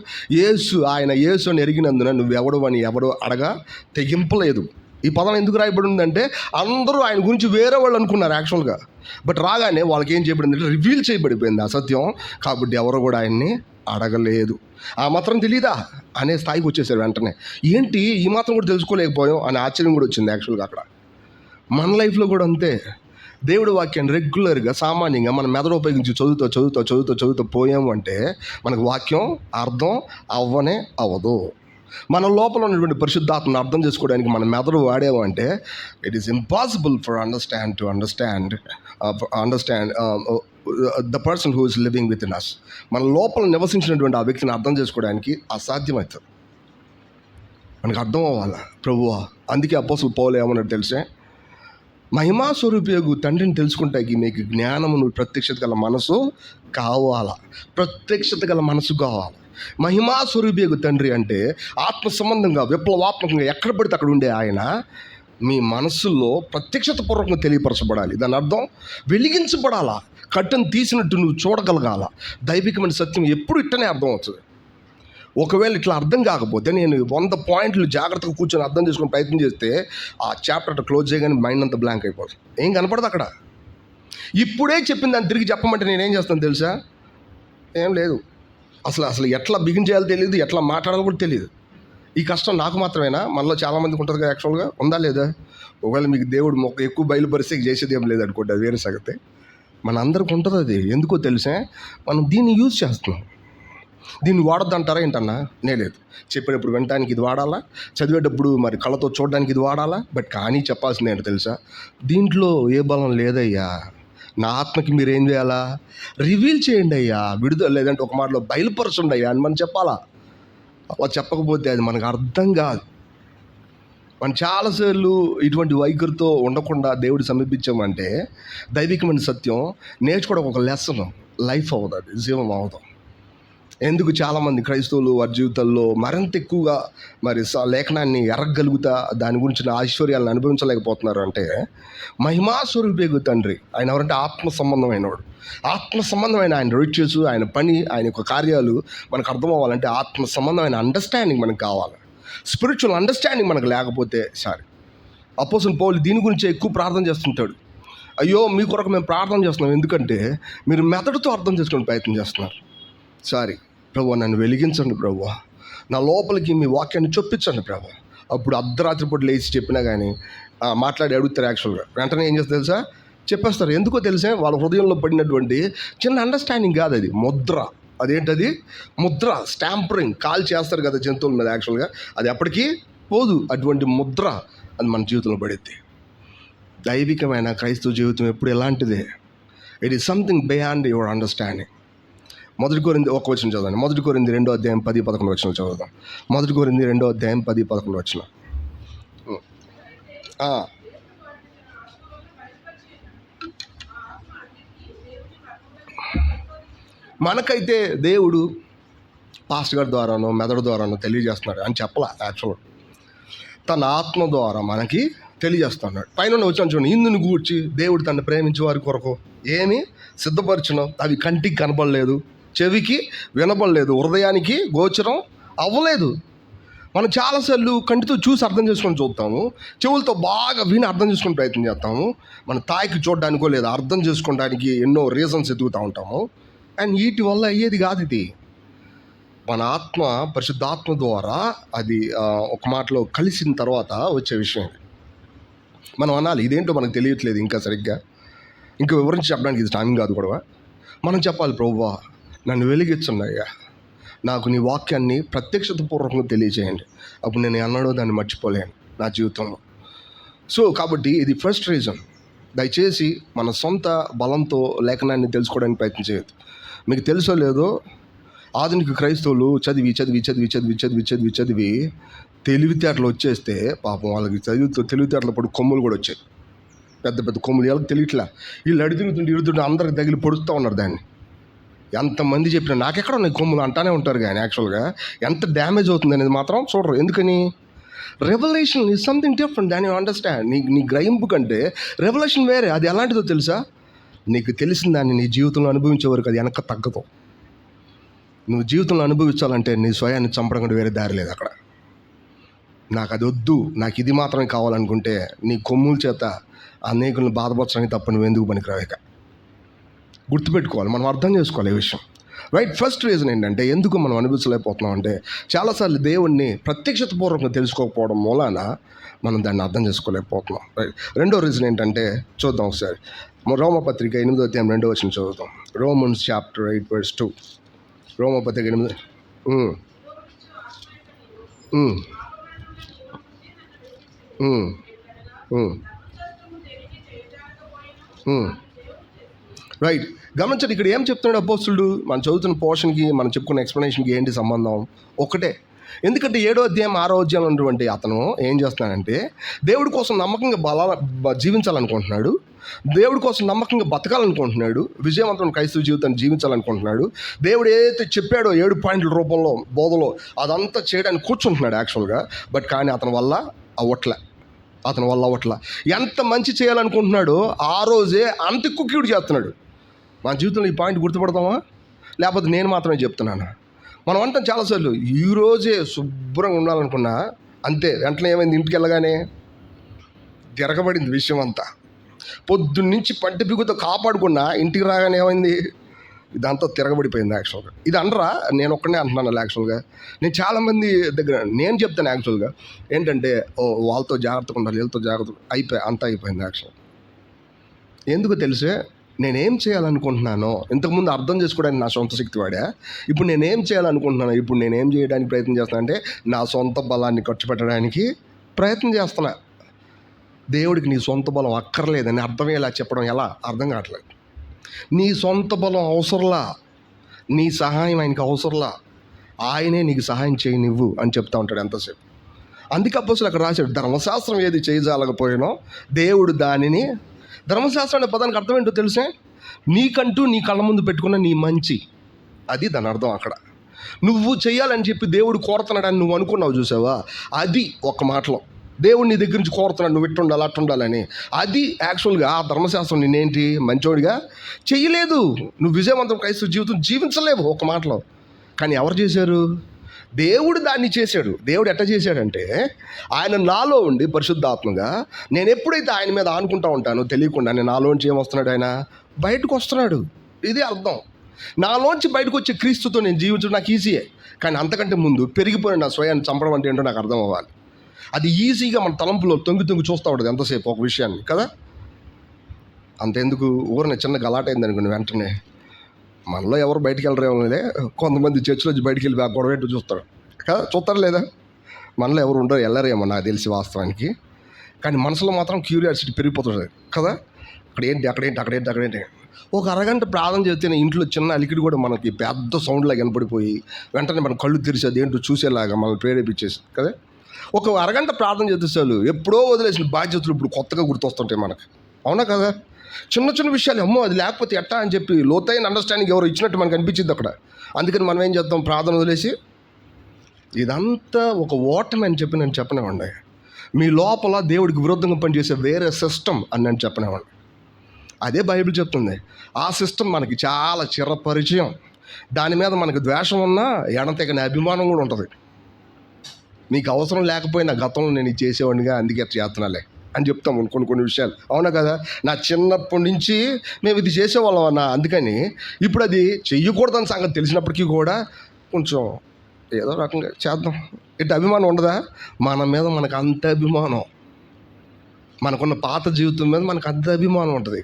ఆయన యేసు అని ఎరిగినందున నువ్వెవడు అని ఎవడు అడగా తెగింపలేదు. ఈ పదం ఎందుకు రాయబడి ఉందంటే, అందరూ ఆయన గురించి వేరే వాళ్ళు అనుకున్నారు యాక్చువల్గా. బట్ రాగానే వాళ్ళకి ఏం చేయబడింది అంటే, రివీల్ చేయబడిపోయింది ఆ సత్యం. కాబట్టి ఎవరు కూడా ఆయన్ని అడగలేదు. ఆ మాత్రం తెలీదా అనే స్థాయికి వచ్చేసారు. వెంటనే ఏంటి ఈ మాత్రం కూడా తెలుసుకోలేకపోయాం అనే ఆశ్చర్యం కూడా వచ్చింది యాక్చువల్గా అక్కడ. మన లైఫ్లో కూడా అంతే. దేవుడి వాక్యాన్ని రెగ్యులర్గా సామాన్యంగా మన మెదడు ఉపయోగించి చదువుతూ పోయాము అంటే మనకు వాక్యం అర్థం అవ్వదు. మన లోపల ఉన్నటువంటి పరిశుద్ధాత్మను అర్థం చేసుకోవడానికి మన మెదడు వాడేము అంటే it is impossible for understand the person who is living within us. మన లోపల నివసించినటువంటి ఆ వ్యక్తిని అర్థం చేసుకోవడానికి అసాధ్యమవుతుంది. మనకు అర్థం అవ్వాలి ప్రభువా. అందుకే అపోస్తలుడు పౌలు ఏమన్నాడు తెలిసే? మహిమా స్వరూపియగు తండ్రిని తెలుసుకుంటాకి మీకు జ్ఞానమును ప్రత్యక్షత గల మనసు కావాలా. ప్రత్యక్షత గల మనసు కావాలి. మహిమా స్వరూపియగు తండ్రి అంటే ఆత్మ సంబంధంగా విప్లవాత్మకంగా ఎక్కడ పడితే అక్కడ ఉండే ఆయన మీ మనస్సులో ప్రత్యక్షత పూర్వకంగా తెలియపరచబడాలి. దాని అర్థం వెలిగించబడాలా. కట్టను తీసినట్టు నువ్వు చూడగలగాల. దైవికమైన సత్యం ఎప్పుడు ఇట్టనే అర్థం అవుతుంది. ఒకవేళ ఇట్లా అర్థం కాకపోతే నేను 100 పాయింట్లు జాగ్రత్తగా కూర్చొని అర్థం చేసుకుని ప్రయత్నం చేస్తే ఆ చాప్టర్ అట్లా క్లోజ్ చేయగానే మైండ్ అంతా బ్లాంక్ అయిపోతుంది. ఏం కనపడదు అక్కడ. ఇప్పుడే చెప్పిన దాన్ని తిరిగి చెప్పమంటే నేనేం చేస్తాను తెలుసా? ఏం లేదు. అసలు ఎట్లా బిగిన్ చేయాలో తెలియదు, ఎట్లా మాట్లాడాలో కూడా తెలియదు. ఈ కష్టం నాకు మాత్రమేనా? మనలో చాలామందికి ఉంటుంది కదా. యాక్చువల్గా ఉందా లేదా? ఒకవేళ మీకు దేవుడు ఎక్కువ బయలుపరిస్తే చేసేది ఏం లేదు అనుకోండి, అది వేరే సంగతి. మన అందరికి ఉంటుంది అది. ఎందుకో తెలిసే మనం దీన్ని యూజ్ చేస్తున్నాం. దీన్ని వాడద్దు అంటారా ఏంటన్నా? లేదు. చెప్పేటప్పుడు వినటానికి ఇది వాడాలా, చదివేటప్పుడు మరి కళ్ళతో చూడడానికి ఇది వాడాలా. బట్ కానీ చెప్పాల్సింది ఏంటో తెలుసా? దీంట్లో ఏ బలం లేదయ్యా. నా ఆత్మకి మీరు ఏం చేయాలా? రివీల్ చేయండి అయ్యా, విడుదల లేదంటే ఒక మాటలో బయలుపరచండి అయ్యా అని మనం చెప్పాలా. అలా చెప్పకపోతే అది మనకు అర్థం కాదు. మనం చాలాసార్లు ఇటువంటి వైఖరితో ఉండకుండా దేవుడు సమీపించామంటే దైవికమైన సత్యం నేర్చుకోవడం ఒక లెసన్, లైఫ్ అవ్వదు, అది జీవం అవ్వదు. ఎందుకు చాలామంది క్రైస్తవులు వారి జీవితాల్లో మరింత ఎక్కువగా మరి లేఖనాన్ని ఎరగగలుగుతా దాని గురించిన ఐశ్వర్యాలను అనుభవించలేకపోతున్నారు అంటే మహిమా స్వరూపియగు తండ్రి ఆయన ఎవరంటే ఆత్మ సంబంధమైనవాడు. ఆత్మ సంబంధమైన ఆయన రిచువల్స్, ఆయన పని, ఆయన యొక్క కార్యాలు మనకు అర్థం అవ్వాలంటే ఆత్మ సంబంధమైన అండర్స్టాండింగ్ మనకు కావాలి. స్పిరిచువల్ అండర్స్టాండింగ్ మనకు లేకపోతే అపోస్తలుడు పౌలు దీని గురించి ఎక్కువ ప్రార్థన చేస్తుంటాడు. అయ్యో మీ కొరకు మేము ప్రార్థన చేస్తున్నాం, ఎందుకంటే మీరు మెథడ్తో అర్థం చేసుకునే ప్రయత్నం చేస్తున్నారు. ప్రభువా నన్ను వెలిగించండి ప్రభువా, నా లోపలికి మీ వాక్యాన్ని చొప్పించండి ప్రభువా. అప్పుడు అర్ధరాత్రి పూట లేచి చెప్పినా కానీ మాట్లాడి అడుగుతారు. యాక్చువల్గా వెంటనే ఏం చేస్తారు తెలుసా? చెప్పేస్తారు. ఎందుకో తెలిసే వాళ్ళ హృదయంలో పడినటువంటి చిన్న అండర్స్టాండింగ్ కాదు, అది ముద్ర. అదేంటది? ముద్ర, స్టాంపరింగ్. కాల్ చేస్తారు కదా జంతువుల మీద. యాక్చువల్గా అది ఎప్పటికీ పోదు. అటువంటి ముద్ర అది మన జీవితంలో పడిద్ది. దైవికమైన క్రైస్తవ జీవితం ఎప్పుడు ఎలాంటిదే. It is something beyond your understanding. 1 కొరింథీ 1 వచనం చదవండి. 1 కొరింథీ 2వ అధ్యాయం 10-11 వచనం చదువుదాం. 1 కొరింథీ 2వ అధ్యాయం 10-11 వచనం. మనకైతే దేవుడు పాస్టర్ గారి ద్వారానో మెదడు ద్వారానో తెలియజేస్తున్నాడు అని చెప్పలే. యాక్చువల్గా తన ఆత్మ ద్వారా మనకి తెలియజేస్తున్నాడు. పైన వచ్చిన చూడండి, ఇందుని గూర్చి దేవుడు తను ప్రేమించే వారి కొరకు ఏమి సిద్ధపరచను, అవి కంటికి కనపడలేదు, చెవికి వినపడలేదు, హృదయానికి గోచరం అవ్వలేదు. మనం చాలాసార్లు కంటితో చూసి అర్థం చేసుకొని చూస్తాము, చెవులతో బాగా విని అర్థం చేసుకుని ప్రయత్నం చేస్తాము. మన తాయికి చూడడానికో లేదా అర్థం చేసుకోవడానికి ఎన్నో రీజన్స్ ఎదుగుతూ ఉంటాము. అండ్ వీటి వల్ల అయ్యేది కాదు ఇది. మన ఆత్మ పరిశుద్ధాత్మ ద్వారా అది ఒక మాటలో కలిసిన తర్వాత వచ్చే విషయం. మనం అనాలి, ఇదేంటో మనకు తెలియట్లేదు ఇంకా సరిగ్గా, ఇంకా వివరించి చెప్పడానికి ఇది టైం కాదు కూడా. మనం చెప్పాలి, ప్రభువా నన్ను వెలిగించండి అయ్యా, నాకు నీ వాక్యాన్ని ప్రత్యక్షత పూర్వకంగా తెలియజేయండి. అప్పుడు నేను అన్నాడో దాన్ని మర్చిపోలేను నా జీవితంలో. సో కాబట్టి ఇది ఫస్ట్ రీజన్. దయచేసి మన సొంత బలంతో లేఖనాన్ని తెలుసుకోవడానికి ప్రయత్నం చేయొద్దు. మీకు తెలుసో లేదో, ఆధునిక క్రైస్తవులు చదివి చదివి చదివి చదివి చదివి చదివి చదివి తెలివితేటలు వచ్చేస్తే పాపం వాళ్ళకి తెలివితేటలు పడి కొమ్ములు కూడా వచ్చాయి, పెద్ద పెద్ద కొమ్ములు. వాళ్ళకి తెలియట్లా, వీళ్ళు ఇడుతుంటే అందరికి తగిలి పొడుస్తూ ఉన్నారు దాన్ని. ఎంతమంది చెప్పినా నాకెక్కడ ఉన్నాయి కొమ్ములు అంటానే ఉంటారు. కానీ యాక్చువల్గా ఎంత డ్యామేజ్ అవుతుంది అనేది మాత్రం చూడరు. ఎందుకని? Revolution is something different than you understand. నీ గ్రహింపు కంటే రెవల్యూషన్ వేరే. అది ఎలాంటిదో తెలుసా? నీకు తెలిసిన దాన్ని నీ జీవితంలో అనుభవించే వరకు అది వెనక తగ్గదు. నువ్వు జీవితంలో అనుభవించాలంటే నీ స్వయాన్ని చంపడం కంటే వేరే దారి లేదు అక్కడ. నాకు అది వద్దు, నాకు ఇది మాత్రమే కావాలనుకుంటే నీ కొమ్ముల చేత అనేకులను బాధపరచడానికి తప్ప నువ్వు ఎందుకు పనికిరావేక. గుర్తుపెట్టుకోవాలి, మనం అర్థం చేసుకోవాలి ఈ విషయం. రైట్. ఫస్ట్ రీజన్ ఏంటంటే ఎందుకు మనం అనుభవించలేకపోతున్నాం అంటే చాలాసార్లు దేవుణ్ణి ప్రత్యక్షత పూర్వకంగా తెలుసుకోకపోవడం మూలాన మనం దాన్ని అర్థం చేసుకోలేకపోతున్నాం. రైట్. రెండో రీజన్ ఏంటంటే చూద్దాం ఒకసారి. రోమపత్రిక 8వ అధ్యాయం 2వ వచనం చదువుతాం. Romans chapter 8:2. రోమపత్రిక 8. రైట్. గమనించండి, ఇక్కడ ఏం చెప్తున్నాడు అపోస్తలుడు? మనం చదువుతున్న పోర్షన్కి మనం చెప్పుకున్న ఎక్స్ప్లెనేషన్కి ఏంటి సంబంధం? ఒకటే, ఎందుకంటే 7వ అధ్యాయం 6వ అధ్యాయం ఉన్నటువంటి అతను ఏం చేస్తున్నాడంటే దేవుడి కోసం నమ్మకంగా జీవించాలనుకుంటున్నాడు, దేవుడి కోసం నమ్మకంగా బతకాలనుకుంటున్నాడు, విజయవంతమైన క్రైస్తవ జీవితాన్ని జీవించాలనుకుంటున్నాడు. దేవుడు ఏదైతే చెప్పాడో 7 పాయింట్ల రూపంలో బోధలో అదంతా చేయడానికి కూర్చుంటున్నాడు యాక్చువల్గా. బట్ కానీ అతని వల్ల అవ్వట్ల. ఎంత మంచి చేయాలనుకుంటున్నాడో ఆ రోజే అంత ఎక్కువ కీడు చేస్తున్నాడు. మన జీవితంలో ఈ పాయింట్ గుర్తుపడతామా? లేకపోతే నేను మాత్రమే చెప్తున్నాను? మనం అంటాం చాలాసార్లు ఈరోజే శుభ్రంగా ఉండాలనుకున్నా అంతే, వెంటనే ఏమైంది, ఇంటికి వెళ్ళగానే తిరగబడింది విషయం అంతా. పొద్దున్నుంచి పంటి బిగుతో కాపాడుకున్నా ఇంటికి రాగానే ఏమైంది, ఇదంతా తిరగబడిపోయింది యాక్చువల్గా. ఇది అనరా, నేను ఒక్కనే అంటున్నాను యాక్చువల్గా. నేను చాలామంది దగ్గర నేను చెప్తాను యాక్చువల్గా ఏంటంటే, వాళ్ళతో జాగ్రత్తగా ఉండాలి, వీళ్ళతో జాగ్రత్త అంతా అయిపోయింది యాక్చువల్. ఎందుకు తెలిసే, నేనేం చేయాలనుకుంటున్నానో ఇంతకుముందు అర్థం చేసుకోవడానికి నా సొంత శక్తి వాడా. ఇప్పుడు నేనేం చేయాలనుకుంటున్నాను, ఇప్పుడు నేనేం చేయడానికి ప్రయత్నం చేస్తున్నా అంటే నా సొంత బలాన్ని ఖర్చు పెట్టడానికి ప్రయత్నం చేస్తున్నా. దేవుడికి నీ సొంత బలం అక్కర్లేదని అర్థమయ్యేలా చెప్పడం ఎలా అర్థం కావట్లేదు. నీ సొంత బలం అవసరంలా, నీ సహాయం ఆయనకి అవసరంలా, ఆయనే నీకు సహాయం చేయనివ్వు అని చెప్తా ఉంటాడు ఎంతసేపు. అందుకే అపోస్తలుడు అక్కడ రాశాడు, ధర్మశాస్త్రం ఏది చేయజాలకపోయినో దేవుడు దానిని. ధర్మశాస్త్రం అనే పదానికి అర్థం ఏంటో తెలిసే, నీకంటూ నీ కళ్ళ ముందు పెట్టుకున్న నీ మంచి, అది దాని అర్థం. అక్కడ నువ్వు చేయాలని చెప్పి దేవుడు కోరుతున్నాడని నువ్వు అనుకున్నావు చూసావా, అది ఒక మాటలో దేవుడు నీ దగ్గర నుంచి కోరుతున్నాడు, నువ్వు ఇట్టుండాలి అట్టుండాలని. అది యాక్చువల్గా ఆ ధర్మశాస్త్రం నేనేంటి మంచోడిగా చెయ్యలేదు, నువ్వు విజయవంతం క్రైస్తవ జీవితం జీవించలేవు ఒక మాటలో. కానీ ఎవరు చేశారు? దేవుడు దాన్ని చేశాడు. దేవుడు ఎట్లా చేశాడంటే, ఆయన నాలో ఉండి పరిశుద్ధాత్మగా నేను ఎప్పుడైతే ఆయన మీద ఆనుకుంటా ఉంటానో తెలియకుండా నాలోంచి ఏమొస్తున్నాడు, ఆయన బయటకు వస్తున్నాడు. ఇది అర్థం. నాలోంచి బయటకు వచ్చే క్రీస్తుతో నేను జీవించడం నాకు ఈజీయే. కానీ అంతకంటే ముందు పెరిగిపోయిన నా స్వయాన్ని చంపడం అంటే ఏంటో నాకు అర్థం అవ్వాలి. అది ఈజీగా మన తలంపులో తొంగి చూస్తూ ఉంటుంది ఎంతసేపు ఒక విషయాన్ని కదా. అంతెందుకు, ఊరిని చిన్న గలాట అయింది అనుకోండి, వెంటనే మనలో ఎవరు బయటికి వెళ్ళరేమోలే, కొంతమంది చర్చిలోంచి బయటికి వెళ్ళి గొడవ ఏంటో చూస్తారు కదా, చూస్తారు లేదా? మనలో ఎవరు ఉండరు, వెళ్ళరేమో నాకు తెలిసి వాస్తవానికి. కానీ మనసులో మాత్రం క్యూరియాసిటీ పెరిగిపోతుంది కదా. అక్కడేంటి ఒక అరగంట ప్రార్థన చేస్తేనే ఇంట్లో చిన్న అలికిడి కూడా మనకి పెద్ద సౌండ్లాగా వినపడిపోయి వెంటనే మనం కళ్ళు తెరిచేది ఏంటో చూసేలాగా మనల్ని ప్రేరేపించేసి కదా. ఒక అరగంట ప్రార్థన చేస్తే చాలు ఎప్పుడో వదిలేసిన బాధ్యతలు ఇప్పుడు కొత్తగా గుర్తొస్తుంటాయి మనకు, అవునా కదా. చిన్న విషయాలు, అమ్మో అది లేకపోతే ఎట్టా అని చెప్పి లోతైన అండర్స్టాండింగ్ ఎవరు ఇచ్చినట్టు మనకు అనిపించింది అక్కడ. అందుకని మనం ఏం చేద్దాం, ప్రార్థన వదిలేసి ఇదంతా ఒక ఓటమి అని చెప్పి నేను చెప్పనివ్వండి. మీ లోపల దేవుడికి విరుద్ధంగా పనిచేసే వేరే సిస్టమ్ అని నేను చెప్పనివ్వండి. అదే బైబిల్ చెప్తుంది. ఆ సిస్టమ్ మనకి చాలా చిరపరిచయం. దాని మీద మనకు ద్వేషం ఉన్నా ఎడతెగని అభిమానం కూడా ఉంటుంది. మీకు అవసరం లేకపోయినా గతంలో నేను ఇది చేసేవాడిగా, అందుకే చేస్తున్నాలే అని చెప్తాం కొన్ని విషయాలు, అవునా కదా. నా చిన్నప్పటి నుంచి మేము ఇది చేసేవాళ్ళం అన్న, అందుకని ఇప్పుడు అది చెయ్యకూడదని సంగతి తెలిసినప్పటికీ కూడా కొంచెం ఏదో రకంగా చేద్దాం. ఇటు అభిమానం ఉండదా? మన మీద మనకు అంత అభిమానం, మనకున్న పాత జీవితం మీద మనకు అంత అభిమానం ఉంటుంది.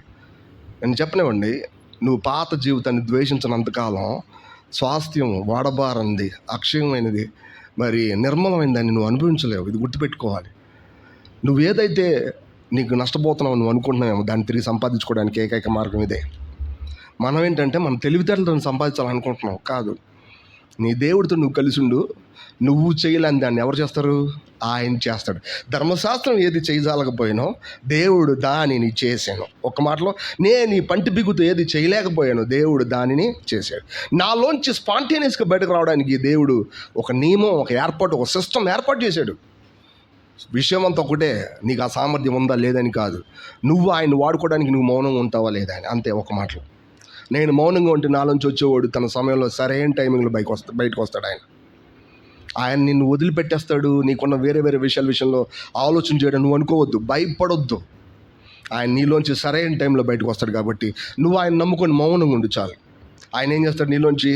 నేను చెప్పనివ్వండి, నువ్వు పాత జీవితాన్ని ద్వేషించినంతకాలం స్వాస్థ్యం వాడబారంది, అక్షయమైనది, మరి నిర్మలమైనదాన్ని నువ్వు అనుభవించలేవు. ఇది గుర్తుపెట్టుకోవాలి. నువ్వు ఏదైతే నీకు నష్టపోతున్నావు నువ్వు అనుకుంటున్నావేమో దాన్ని తిరిగి సంపాదించుకోవడానికి ఏకైక మార్గం ఇదే. మనం ఏంటంటే మన తెలివితేటలతో సంపాదించాలనుకుంటున్నావు, కాదు. నీ దేవుడితో నువ్వు కలిసి ఉండు. నువ్వు చేయలేని దాన్ని ఎవరు చేస్తారు? ఆయన చేస్తాడు. ధర్మశాస్త్రం ఏది చేయజాలకపోయానో దేవుడు దానిని చేశాను. ఒక మాటలో, నేను ఈ పంటి బిగుతో ఏది చేయలేకపోయానో దేవుడు దానిని చేశాడు. నాలోంచి స్పాంటేనియస్గా బయటకు రావడానికి దేవుడు ఒక నియమం, ఒక ఏర్పాటు, ఒక సిస్టమ్ ఏర్పాటు చేశాడు. విషయం అంతా ఒకటే, నీకు ఆ సామర్థ్యం ఉందా లేదని కాదు, నువ్వు ఆయన వాడుకోవడానికి నువ్వు మౌనంగా ఉంటావా లేదా అని, అంతే. ఒక మాటలో, నేను మౌనంగా ఉంటే నాలోంచి వచ్చేవాడు తన సమయంలో సరైన టైమింగ్లో బయటకు వస్తాడు. ఆయన నిన్ను వదిలిపెట్టేస్తాడు. నీకున్న వేరే విషయంలో ఆలోచన చేయడం నువ్వు అనుకోవద్దు, భయపడొద్దు. ఆయన నీలోంచి సరైన టైంలో బయటకు వస్తాడు. కాబట్టి నువ్వు ఆయన నమ్ముకొని మౌనంగా ఉండు చాలు. ఆయన ఏం చేస్తాడు, నీలోంచి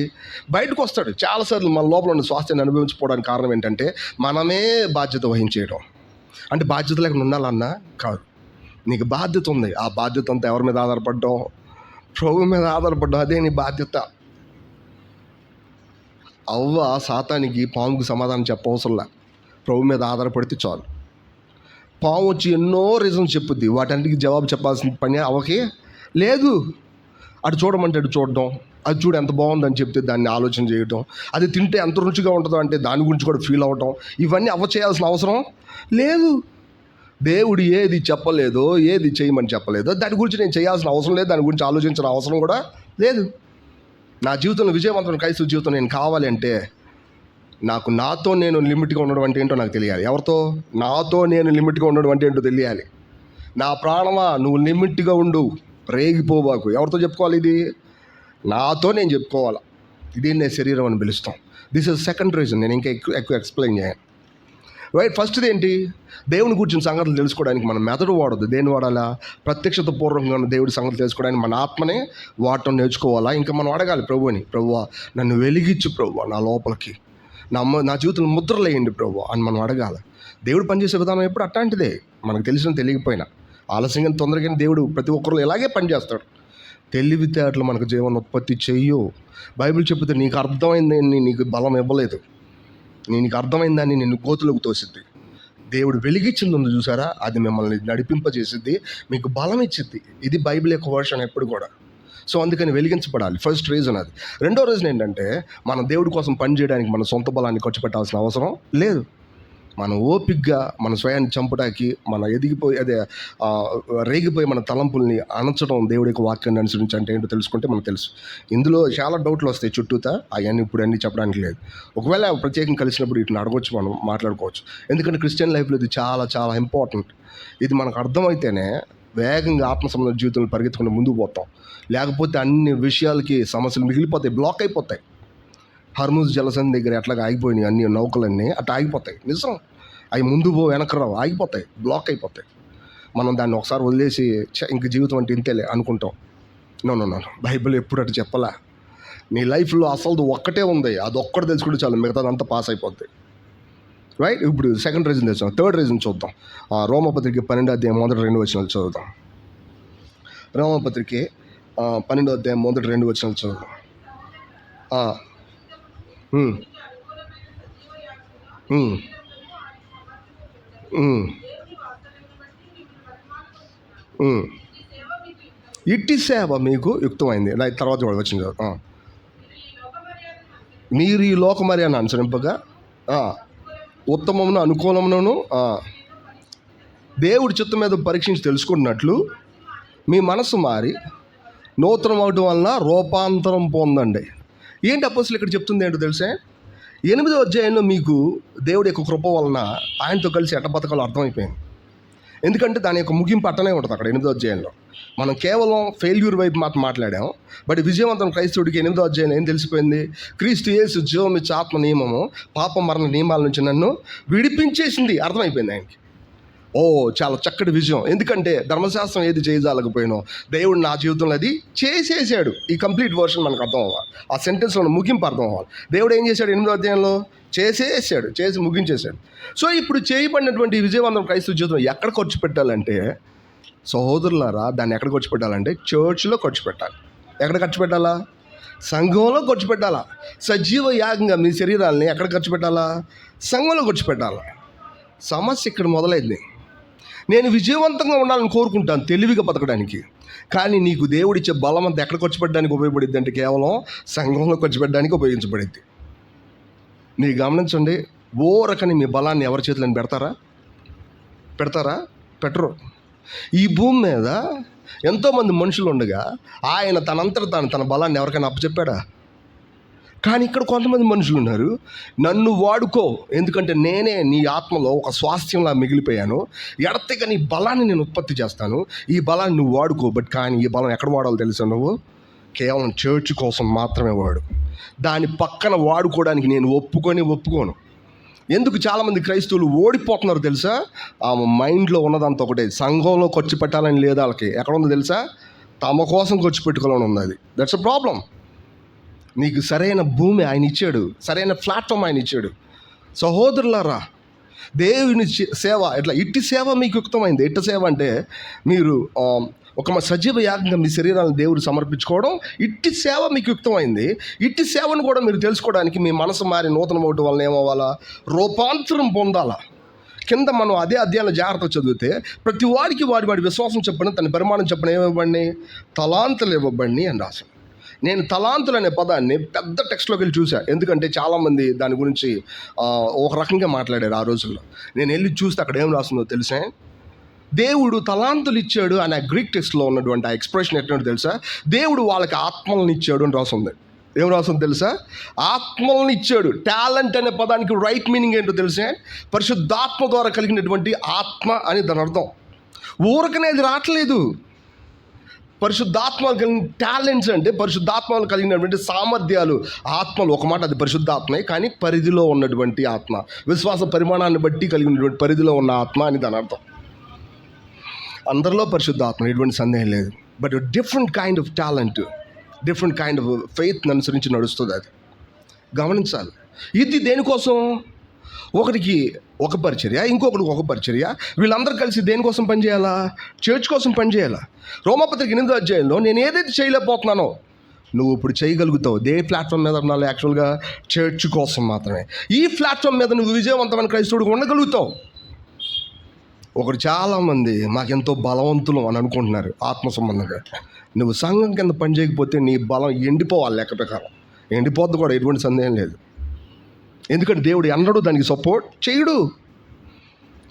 బయటకు వస్తాడు. చాలాసార్లు మన లోపల ఉన్న స్వాస్థ్యాన్ని అనుభవించుకోవడానికి కారణం ఏంటంటే మనమే బాధ్యత వహించేయడం. అంటే బాధ్యత లేకుండా ఉండాలన్నా కాదు, నీకు బాధ్యత ఉంది. ఆ బాధ్యత అంతా ఎవరి మీద ఆధారపడ్డావు? ప్రభు మీద ఆధారపడ్డావు. అదే నీ బాధ్యత. అవ్వ సాతానికి, పాముకు సమాధానం చెప్పవసరంలా, ప్రభు మీద ఆధారపడితే చాలు. పాము వచ్చి ఎన్నో రీజన్స్ చెప్పుద్ది, వాటన్నిటికి జవాబు చెప్పాల్సిన పని అవ్వకి లేదు. అటు చూడమంటే అటు చూడడం, అది చూడు ఎంత బాగుందని చెప్తే దాన్ని ఆలోచన చేయటం, అది తింటే ఎంత రుచిగా ఉంటుందో అంటే దాని గురించి కూడా ఫీల్ అవ్వటం, ఇవన్నీ చేయాల్సిన అవసరం లేదు. దేవుడు ఏది చెప్పలేదో, ఏది చేయమని చెప్పలేదో దాని గురించి నేను చేయాల్సిన అవసరం లేదు, దాని గురించి ఆలోచించిన అవసరం కూడా లేదు. నా జీవితంలో విజయవంతమైన క్రైస్తవ జీవితం నేను కావాలి అంటే నాతో నేను లిమిట్గా ఉండడం అంటే ఏంటో నాకు తెలియాలి. ఎవరితో? నాతో నేను లిమిట్గా ఉండడం అంటే ఏంటో తెలియాలి. నా ప్రాణమా నువ్వు లిమిట్గా ఉండు, రేగిపోబాకు. ఎవరితో చెప్పుకోవాలి ఇది? నాతో నేను చెప్పుకోవాలి. ఇది నేను శరీరం అని పిలుస్తాం. This is second reason. నేను ఇంకా ఎక్కువ ఎక్స్ప్లెయిన్ చేయను. రైట్, ఫస్ట్ది ఏంటి? దేవుని గురించిన సంగతులు తెలుసుకోవడానికి మనం మెదడు వాడద్దు. దేన్ని వాడాలా? ప్రత్యక్షత పూర్వకంగా దేవుడి సంగతులు తెలుసుకోవడానికి మన ఆత్మనే వాడటం నేర్చుకోవాలా. ఇంకా మనం అడగాలి ప్రభువుని, ప్రభువా నన్ను వెలిగించు ప్రభువా, నా లోపలికి నా జీవితంలో ముద్రలు వేయండి ప్రభువా అని మనం అడగాలి. దేవుడు పనిచేసే విధానం ఎప్పుడు అట్లాంటిదే. మనకు తెలిసిన తెలియకపోయినా ఆలస్యంగా తొందరగా దేవుడు ప్రతి ఒక్కరు ఇలాగే పనిచేస్తాడు. తెలివితేటలు మనకు జీవనోత్పత్తి చెయ్యు. బైబిల్ చెబితే నీకు అర్థమైందని నీకు బలం ఇవ్వలేదు, నీకు అర్థమైందని నిన్ను కోతులకు తోసిద్ది. దేవుడు వెలిగించింది ఉంది చూసారా, అది మిమ్మల్ని నడిపింపజేసిద్ది, మీకు బలం ఇచ్చిద్ది. ఇది బైబిల్ యొక్క వర్షన్ ఎప్పుడు కూడా. సో అందుకని వెలిగించబడాలి. ఫస్ట్ రీజన్ అది. రెండో రీజన్ ఏంటంటే మనం దేవుడి కోసం పని చేయడానికి మన సొంత బలాన్ని ఖర్చు పెట్టాల్సిన అవసరం లేదు. మనం ఓపికగా మన స్వయాన్ని చంపడానికి, మన రేగిపోయి మన తలంపుల్ని అణచడం దేవుడి యొక్క వాక్యాన్ని అనుసరించి అంటే ఏంటో తెలుసుకుంటే మనకు తెలుసు. ఇందులో చాలా డౌట్లు వస్తాయి చుట్టూతా, అవన్నీ ఇప్పుడు అన్నీ చెప్పడానికి లేదు. ఒకవేళ ప్రత్యేకంగా కలిసినప్పుడు వీటిని అడగొచ్చు, మనం మాట్లాడుకోవచ్చు. ఎందుకంటే క్రిస్టియన్ లైఫ్లో ఇది చాలా చాలా ఇంపార్టెంట్. ఇది మనకు అర్థమైతేనే వేగంగా ఆత్మ సంబంధ జీవితంలో పరిగెత్తుకుని ముందుకు పోతాం. లేకపోతే అన్ని విషయాలకి సమస్యలు మిగిలిపోతాయి, బ్లాక్ అయిపోతాయి. హర్మూజ్ జలసంధి దగ్గర ఎట్లాగా ఆగిపోయినాయి అన్ని నౌకలన్నీ అట్లా ఆగిపోతాయి. నిజం, అవి ముందు వెనక రావు, ఆగిపోతాయి, బ్లాక్ అయిపోతాయి. మనం దాన్ని ఒకసారి వదిలేసి ఇంక జీవితం అంటే ఇంతేలే అనుకుంటాం. నో, బైబిల్ ఎప్పుడు అటు చెప్పలా. నీ లైఫ్లో అసలు ఒక్కటే ఉంది, అది ఒక్కటి తెలుసుకుంటే చాలు, మిగతాదంతా పాస్ అయిపోద్ది. రైట్, ఇప్పుడు సెకండ్ రీజన్ తెలుసాం. థర్డ్ రీజన్ చూద్దాం. రోమపత్రిక 12:1-2 చదువుదాం. రోమపత్రిక 12:1-2 చదువుదాం. ఇట్టి సేవ మీకు యుక్తమైంది. తర్వాత కూడా వచ్చింది. మీరు ఈ లోక మర్యాదను అనుసరింపగా ఉత్తమమును అనుకూలమును దేవుడి చిత్తం మీద పరీక్షించి తెలుసుకున్నట్లు మీ మనసు మారి నూతనం అవడం వలన రూపాంతరం పొందండి. ఏంటి అపోస్తలులు ఇక్కడ చెప్తుంది ఏంటో తెలుసా? 8వ అధ్యాయంలో మీకు దేవుడి యొక్క కృప వలన ఆయనతో కలిసి ఎట్ట బతకాలో అర్థమైపోయింది. ఎందుకంటే దాని యొక్క ముగింపు అట్టనే ఉంటుంది అక్కడ 8వ అధ్యాయంలో. మనం కేవలం ఫెయిల్యూర్ వైపు మాట్లాడాం. బట్ విజయవంతం క్రైస్తవుడికి 8వ అధ్యాయంలో ఏం తెలిసిపోయింది? క్రీస్తు యేసు జీవమిచ్చే ఆత్మ నియమము పాప మరణ నియమాల నుంచి నన్ను విడిపించేసింది, అర్థమైపోయింది ఆయనకి. చాలా చక్కటి విజయం. ఎందుకంటే ధర్మశాస్త్రం ఏది చేయజాలకపోయినో దేవుడు నా జీవితంలో అది చేసేసాడు. ఈ కంప్లీట్ వర్షన్ మనకు అర్థం అవ్వాలి, ఆ సెంటెన్స్లో ముగింపు అర్థం అవ్వాలి. దేవుడు ఏం చేశాడు? 8వ అధ్యాయంలో చేసేసాడు, చేసి ముగించేశాడు. సో ఇప్పుడు చేయబడినటువంటి విజయవంతం క్రైస్తవ జీవితం ఎక్కడ ఖర్చు పెట్టాలంటే, సహోదరులారా, దాన్ని ఎక్కడ ఖర్చు పెట్టాలంటే చర్చ్లో ఖర్చు పెట్టాలి. ఎక్కడ ఖర్చు పెట్టాలా? సంఘంలో ఖర్చు పెట్టాలా. సజీవ యాగంగా మీ శరీరాలని ఎక్కడ ఖర్చు పెట్టాలా? సంఘంలో ఖర్చు పెట్టాలా. సమస్య ఇక్కడ మొదలైంది. నేను విజయవంతంగా ఉండాలని కోరుకుంటాను, తెలివిగా బతకడానికి. కానీ నీకు దేవుడిచ్చే బలం అంతా ఎక్కడ ఖర్చు పెట్టడానికి ఉపయోగపడిద్ది అంటే కేవలం సంఘంలో ఖర్చు పెట్టడానికి ఉపయోగించబడిద్ది. మీరు గమనించండి, రకని మీ బలాన్ని ఎవరి చేతులను పెడతారా? పెట్టరు. ఈ భూమి మీద ఎంతోమంది మనుషులు ఉండగా ఆయన తన బలాన్ని ఎవరికైనా అప్పచెప్పాడా? కానీ ఇక్కడ కొంతమంది మనుషులు ఉన్నారు, నన్ను వాడుకో, ఎందుకంటే నేనే నీ ఆత్మలో ఒక స్వాస్థ్యంలా మిగిలిపోయాను, ఎడతెగ నీ బలాన్ని నేను ఉత్పత్తి చేస్తాను, ఈ బలాన్ని నువ్వు వాడుకో. కానీ ఈ బలం ఎక్కడ వాడాలో తెలుసా? నువ్వు కేవలం చర్చ్ కోసం మాత్రమే వాడు. దాని పక్కన వాడుకోవడానికి నేను ఒప్పుకోను. ఎందుకు చాలామంది క్రైస్తవులు ఓడిపోతున్నారు తెలుసా? ఆ మైండ్లో ఉన్నదంతా ఒకటే, సంఘంలో ఖర్చు పెట్టాలని లేదు వాళ్ళకి. ఎక్కడ ఉందో తెలుసా? తమ కోసం ఖర్చు పెట్టుకోవాలని ఉంది. అది దట్స్ అ ప్రాబ్లం. నీకు సరైన భూమి ఆయన ఇచ్చాడు, సరైన ప్లాట్ఫామ్ ఆయన ఇచ్చాడు. సహోదరులారా, దేవుని సేవ ఇట్టి సేవ మీకు యుక్తమైంది. ఎట్ట సేవ అంటే మీరు ఒక సజీవ యాగంగా మీ శరీరాలను దేవుడు సమర్పించుకోవడం, ఇట్టి సేవ మీకు యుక్తమైంది. ఇట్టి సేవను కూడా మీరు తెలుసుకోవడానికి మీ మనసు మారి నూతనం అవడం వల్ల ఏమవ్వాలా? రూపాంతరం పొందాలా. కింద మనం అదే అధ్యాయంలో జాగ్రత్త చదివితే ప్రతి వాడికి వాడి విశ్వాసం చెప్పని, తన పరిమాణం చెప్పని ఏమివ్వండి? తలాంతులు ఇవ్వబడి అని రాశాం. నేను తలాంతులు అనే పదాన్ని పెద్ద టెక్స్ట్లోకి వెళ్ళి చూసా, ఎందుకంటే చాలామంది దాని గురించి ఒక రకంగా మాట్లాడారు ఆ రోజుల్లో. నేను వెళ్ళి చూస్తే అక్కడ ఏం రాస్తుందో తెలిసే, దేవుడు తలాంతులు ఇచ్చాడు అనే గ్రీక్ టెక్స్ట్లో ఉన్నటువంటి ఆ ఎక్స్ప్రెషన్ ఎటువంటి తెలుసా, దేవుడు వాళ్ళకి ఆత్మలను ఇచ్చాడు అని రాస్తుంది. ఏం రాస్తుంది తెలుసా, ఆత్మలను ఇచ్చాడు. టాలెంట్ అనే పదానికి రైట్ మీనింగ్ ఏంటో తెలిసే, పరిశుద్ధాత్మ ద్వారా కలిగినటువంటి ఆత్మ అని దాని అర్థం. ఊరకనేది రావట్లేదు. పరిశుద్ధాత్మ కలిగిన టాలెంట్స్ అంటే పరిశుద్ధాత్మలు కలిగినటువంటి సామర్థ్యాలు, ఆత్మలు ఒక మాట అది పరిశుద్ధాత్మే, కానీ పరిధిలో ఉన్నటువంటి ఆత్మ, విశ్వాస పరిమాణాన్ని బట్టి కలిగినటువంటి పరిధిలో ఉన్న ఆత్మ అని దాని అర్థం. అందరిలో పరిశుద్ధాత్మ, ఎటువంటి సందేహం లేదు. But different kind of talent, different kind of ఫెయిత్ని అనుసరించి నడుస్తుంది. అది గమనించాలి. ఇది దేనికోసం? ఒకరికి ఒక పరిచర్య, ఇంకొకరికి ఒక పరిచర్య, వీళ్ళందరూ కలిసి దేనికోసం పనిచేయాలా? చర్చ్ కోసం పనిచేయాలా? రోమాపత్రిక 8వ అధ్యాయంలో నేను ఏదైతే చేయలేకపోతున్నానో నువ్వు ఇప్పుడు చేయగలుగుతావు. దే ప్లాట్ఫామ్ మీద ఉన్నాను, యాక్చువల్గా చర్చ్ కోసం మాత్రమే. ఈ ప్లాట్ఫామ్ మీద నువ్వు విజయవంతమైన క్రైస్తవుడిగా ఉండగలుగుతావు. ఒకరు చాలామంది మాకెంతో బలవంతులు అని అనుకుంటున్నారు ఆత్మ సంబంధంగా. నువ్వు సంఘం కింద పని చేయకపోతే నీ బలం ఎండిపోవాలి, లెక్క ప్రకారం ఎండిపోద్ది కూడా, ఎటువంటి సందేహం లేదు. ఎందుకంటే దేవుడు అన్నడు దానికి సపోర్ట్ చేయడు.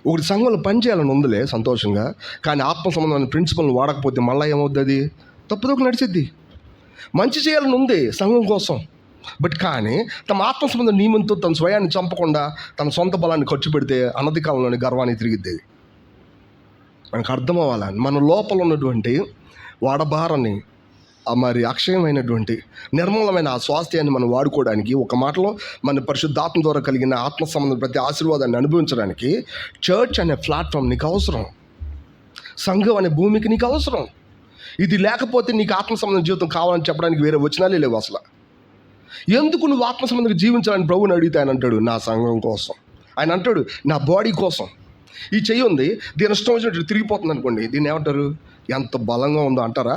ఒకటి సంఘంలో పని చేయాలని ఉందిలే సంతోషంగా, కానీ ఆత్మ సంబంధమైన ప్రిన్సిపల్ని వాడకపోతే మళ్ళీ ఏమవుద్ది? అది తప్పుదోకు నడిచిద్ది. మంచి చేయాలని ఉంది సంఘం కోసం, బట్ కానీ తమ ఆత్మ సంబంధం నియమంతో తన స్వయాన్ని చంపకుండా తన సొంత బలాన్ని ఖర్చు పెడితే అనతి కాలంలోని గర్వానికి తిరిగిద్ది. మనకు అర్థం అవ్వాలని మన లోపల ఉన్నటువంటి వాడబారని, మరి అక్షయమైనటువంటి నిర్మలమైన ఆ స్వాస్థ్యాన్ని మనం వాడుకోవడానికి, ఒక మాటలో మన పరిశుద్ధాత్మ ద్వారా కలిగిన ఆత్మ సంబంధం ప్రతి ఆశీర్వాదాన్ని అనుభవించడానికి చర్చ్ అనే ప్లాట్ఫామ్ నీకు అవసరం. సంఘం అనే భూమికి నీకు అవసరం. ఇది లేకపోతే నీకు ఆత్మ సంబంధం జీవితం కావాలని చెప్పడానికి వేరే వచనాలే లేవు అసలు. ఎందుకు నువ్వు ఆత్మ సంబంధంగా జీవించాలని ప్రభువుని అడిగితే ఆయన అంటాడు, నా సంఘం కోసం. ఆయన అంటాడు, నా బాడీ కోసం. ఈ చెయ్యి ఉంది, దీని ఇష్టం వచ్చినట్టు తిరిగిపోతుంది అనుకోండి, దీన్ని ఏమంటారు? ఎంత బలంగా ఉందో అంటారా?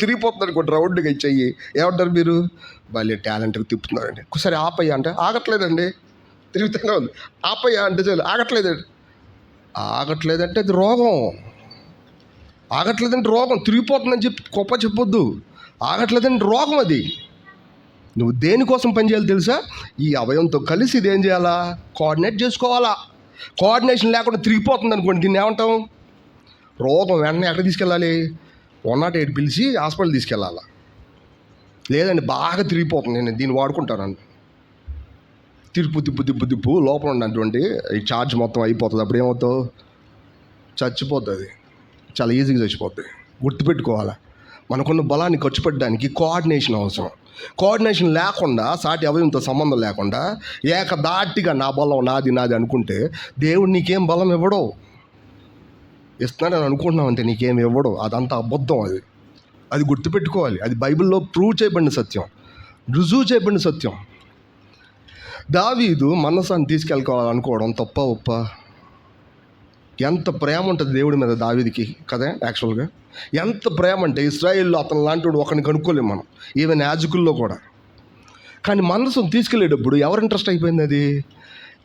తిరిగిపోతుంది అనుకోండి రౌండ్గా ఈ చెయ్యి, ఏమంటారు మీరు? భలే టాలెంట్గా తిప్పుతున్నారండి. ఒకసారి ఆపయ్యా అంటే ఆగట్లేదండి, తిరుగుతూనే ఉంది. ఆపయ్యా అంటే చాలు, ఆగట్లేదండి. ఆగట్లేదంటే అది రోగం. ఆగట్లేదంటే రోగం. తిరిగిపోతుందని చెప్పి గొప్ప చెప్పొద్దు. ఆగట్లేదంటే రోగం అది. నువ్వు దేనికోసం పనిచేయాలి తెలుసా? ఈ అవయంతో కలిసి ఇదేం చేయాలా? కోఆర్డినేట్ చేసుకోవాలా. కోఆర్డినేషన్ లేకుండా తిరిగిపోతుంది అనుకోండి, దీన్ని ఏమంటాం? రోగం. వెంటనే ఎక్కడ తీసుకెళ్ళాలి? 108 పిలిచి హాస్పిటల్ తీసుకెళ్ళాలా. లేదండి బాగా తిరిగిపోతుంది, నేను దీన్ని వాడుకుంటానండి. తిప్పు లోపల ఉన్నటువంటి ఈ ఛార్జ్ మొత్తం అయిపోతుంది. అప్పుడు ఏమవుతావు? చచ్చిపోతుంది. చాలా ఈజీగా చచ్చిపోతుంది. గుర్తుపెట్టుకోవాలా, మనకున్న బలాన్ని ఖర్చు పెట్టడానికి కోఆర్డినేషన్ అవసరం. కోఆర్డినేషన్ లేకుండా, సాటి అవయంతో సంబంధం లేకుండా ఏకదాటిగా నా బలం నాది అనుకుంటే దేవుడు నీకేం బలం ఇవ్వడో. ఇస్తున్నాడని అనుకుంటున్నావు అంటే నీకేం ఇవ్వడు. అదంతా అబద్ధం. అది గుర్తుపెట్టుకోవాలి. అది బైబిల్లో ప్రూవ్ చేయబడిన సత్యం, రుజువు చేయబడిన సత్యం. దావీదు మనసాన్ని తీసుకెళ్ళాలనుకోవడం తప్ప ఒప్ప? ఎంత ప్రేమ ఉంటుంది దేవుడి మీద దావీదుకి కదా. యాక్చువల్గా ఎంత ప్రేమ అంటే, ఇశ్రాయేల్లో అతను లాంటి ఒకరిని కనుక్కోలేము మనం, ఈవెన్ యాజకుల్లో కూడా. కానీ మనసును తీసుకెళ్ళేటప్పుడు ఎవరి ఇంట్రెస్ట్ అయిపోయింది? అది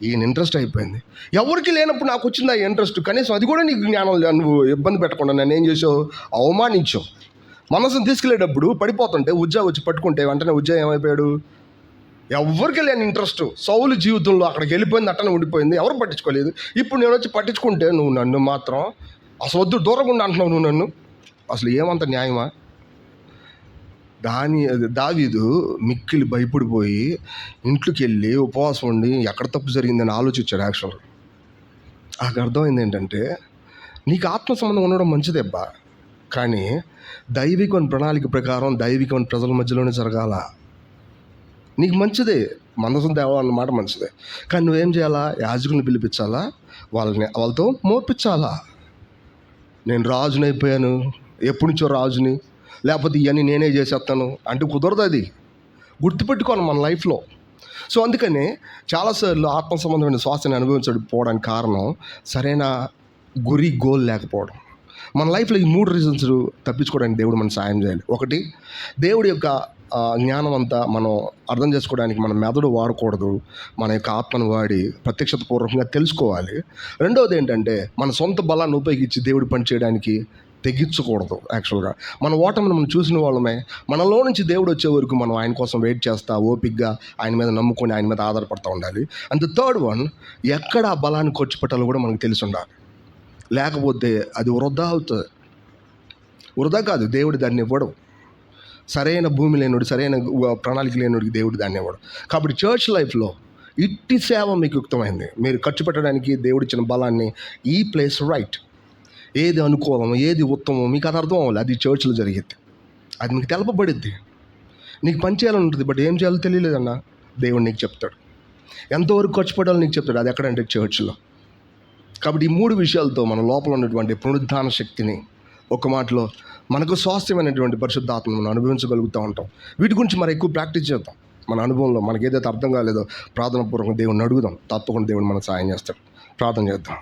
ఈయన ఇంట్రెస్ట్ అయిపోయింది. ఎవరికి లేనప్పుడు నాకు వచ్చింది ఆ ఇంట్రెస్ట్. కనీసం అది కూడా నీకు జ్ఞానం, నువ్వు ఇబ్బంది పెట్టకుండా నన్ను ఏం చేసావు? అవమానించావు. మనసును తీసుకెళ్ళేటప్పుడు పడిపోతుంటే ఉజ్జా వచ్చి పట్టుకుంటే వెంటనే ఉజ్జా ఏమైపోయాడు? ఎవరికి లేని ఇంట్రెస్ట్. సౌలు జీవితంలో అక్కడికి వెళ్ళిపోయింది, అట్టనే ఉండిపోయింది, ఎవరు పట్టించుకోలేదు. ఇప్పుడు నేను వచ్చి పట్టించుకుంటే నువ్వు నన్ను మాత్రం అసలు వద్దు, దూరంగా ఉండి అంటున్నావు నువ్వు నన్ను. అసలు ఏమంత న్యాయమా? దావీదు మిక్కిలి భయపడిపోయి ఇంట్లోకి వెళ్ళి ఉపవాసం ఉండి ఎక్కడ తప్పు జరిగిందని ఆలోచించాడు. యాక్చువల్గా నాకు అర్థమైంది ఏంటంటే, నీకు ఆత్మ సంబంధం ఉండడం మంచిదేబ్బా, కానీ దైవికమైన ప్రణాళిక ప్రకారం దైవికమైన ప్రజల మధ్యలోనే జరగాల. నీకు మంచిదే, మనసును తేవాలన్నమాట మంచిదే, కానీ నువ్వేం చేయాలా? యాజకుల్ని పిలిపించాలా, వాళ్ళతో మోపించాలా. నేను రాజుని అయిపోయాను, ఎప్పటి నుంచో రాజుని, లేకపోతే ఇవన్నీ నేనే చేసేస్తాను అంటే కుదరదు. అది గుర్తుపెట్టుకోవాలి మన లైఫ్లో. సో అందుకని చాలాసార్లు ఆత్మ సంబంధమైన శ్వాసని అనుభవించకపోవడానికి కారణం సరైన గోల్ లేకపోవడం. మన లైఫ్లో ఈ 3 రీజన్స్ తప్పించుకోవడానికి దేవుడు మనకు సాయం చేయాలి. ఒకటి, దేవుడి యొక్క జ్ఞానం అంతా మనం అర్థం చేసుకోవడానికి మన మెదడు వాడకూడదు, మన యొక్క ఆత్మను వాడి ప్రత్యక్షత పూర్వకంగా తెలుసుకోవాలి. రెండవది ఏంటంటే, మన సొంత బలాన్ని ఉపయోగించి దేవుడి పని చేయడానికి తెగించకూడదు. యాక్చువల్గా మన ఓటమిని మనం చూసిన వాళ్ళమే. మనలో నుంచి దేవుడు వచ్చే వరకు మనం ఆయన కోసం వెయిట్ చేస్తా, ఓపిక్గా ఆయన మీద నమ్ముకొని ఆయన మీద ఆధారపడుతూ ఉండాలి. అండ్ ద థర్డ్ వన్, ఎక్కడ ఆ బలాన్ని ఖర్చు పెట్టాలో కూడా మనకు తెలిసి ఉండాలి. లేకపోతే అది వృధా అవుతుంది. వృధా కాదు, దేవుడు దాన్ని ఇవ్వడు. సరైన భూమి లేనుడు, సరైన ప్రణాళిక లేనుడికి దేవుడు దాన్ని ఇవ్వడు. కాబట్టి చర్చ్ లైఫ్లో ఇట్టి సేవ మీకు యుక్తమైంది. మీరు ఖర్చు పెట్టడానికి దేవుడిచ్చిన బలాన్ని ఈ ప్లేస్ రైట్, ఏది అనుకూలం, ఏది ఉత్తమం మీకు అది అర్థం అవ్వాలి. అది చర్చ్లో జరిగిద్ది, అది మీకు తెలపబడిద్ది. నీకు పని చేయాలని ఉంటుంది, బట్ ఏం చేయాలో తెలియలేదన్న దేవుడు నీకు చెప్తాడు. ఎంతవరకు ఖర్చు పెట్టాలో నీకు చెప్తాడు. అది ఎక్కడంటే చర్చ్లో. కాబట్టి ఈ మూడు విషయాలతో మన లోపల ఉన్నటువంటి పునరుద్ధాన శక్తిని, ఒక మాటలో మనకు స్వాస్థ్యమైనటువంటి పరిశుద్ధాత్మను మనం అనుభవించగలుగుతూ ఉంటాం. వీటి గురించి మరి ఎక్కువ ప్రాక్టీస్ చేద్దాం. మన అనుభవంలో మనకి ఏదైతే అర్థం కాలేదో ప్రార్థనాపూర్వకంగా దేవుడిని అడుగుదాం. తప్పకుండా దేవుడు మనకు సాయం చేస్తాడు. ప్రార్థన చేద్దాం.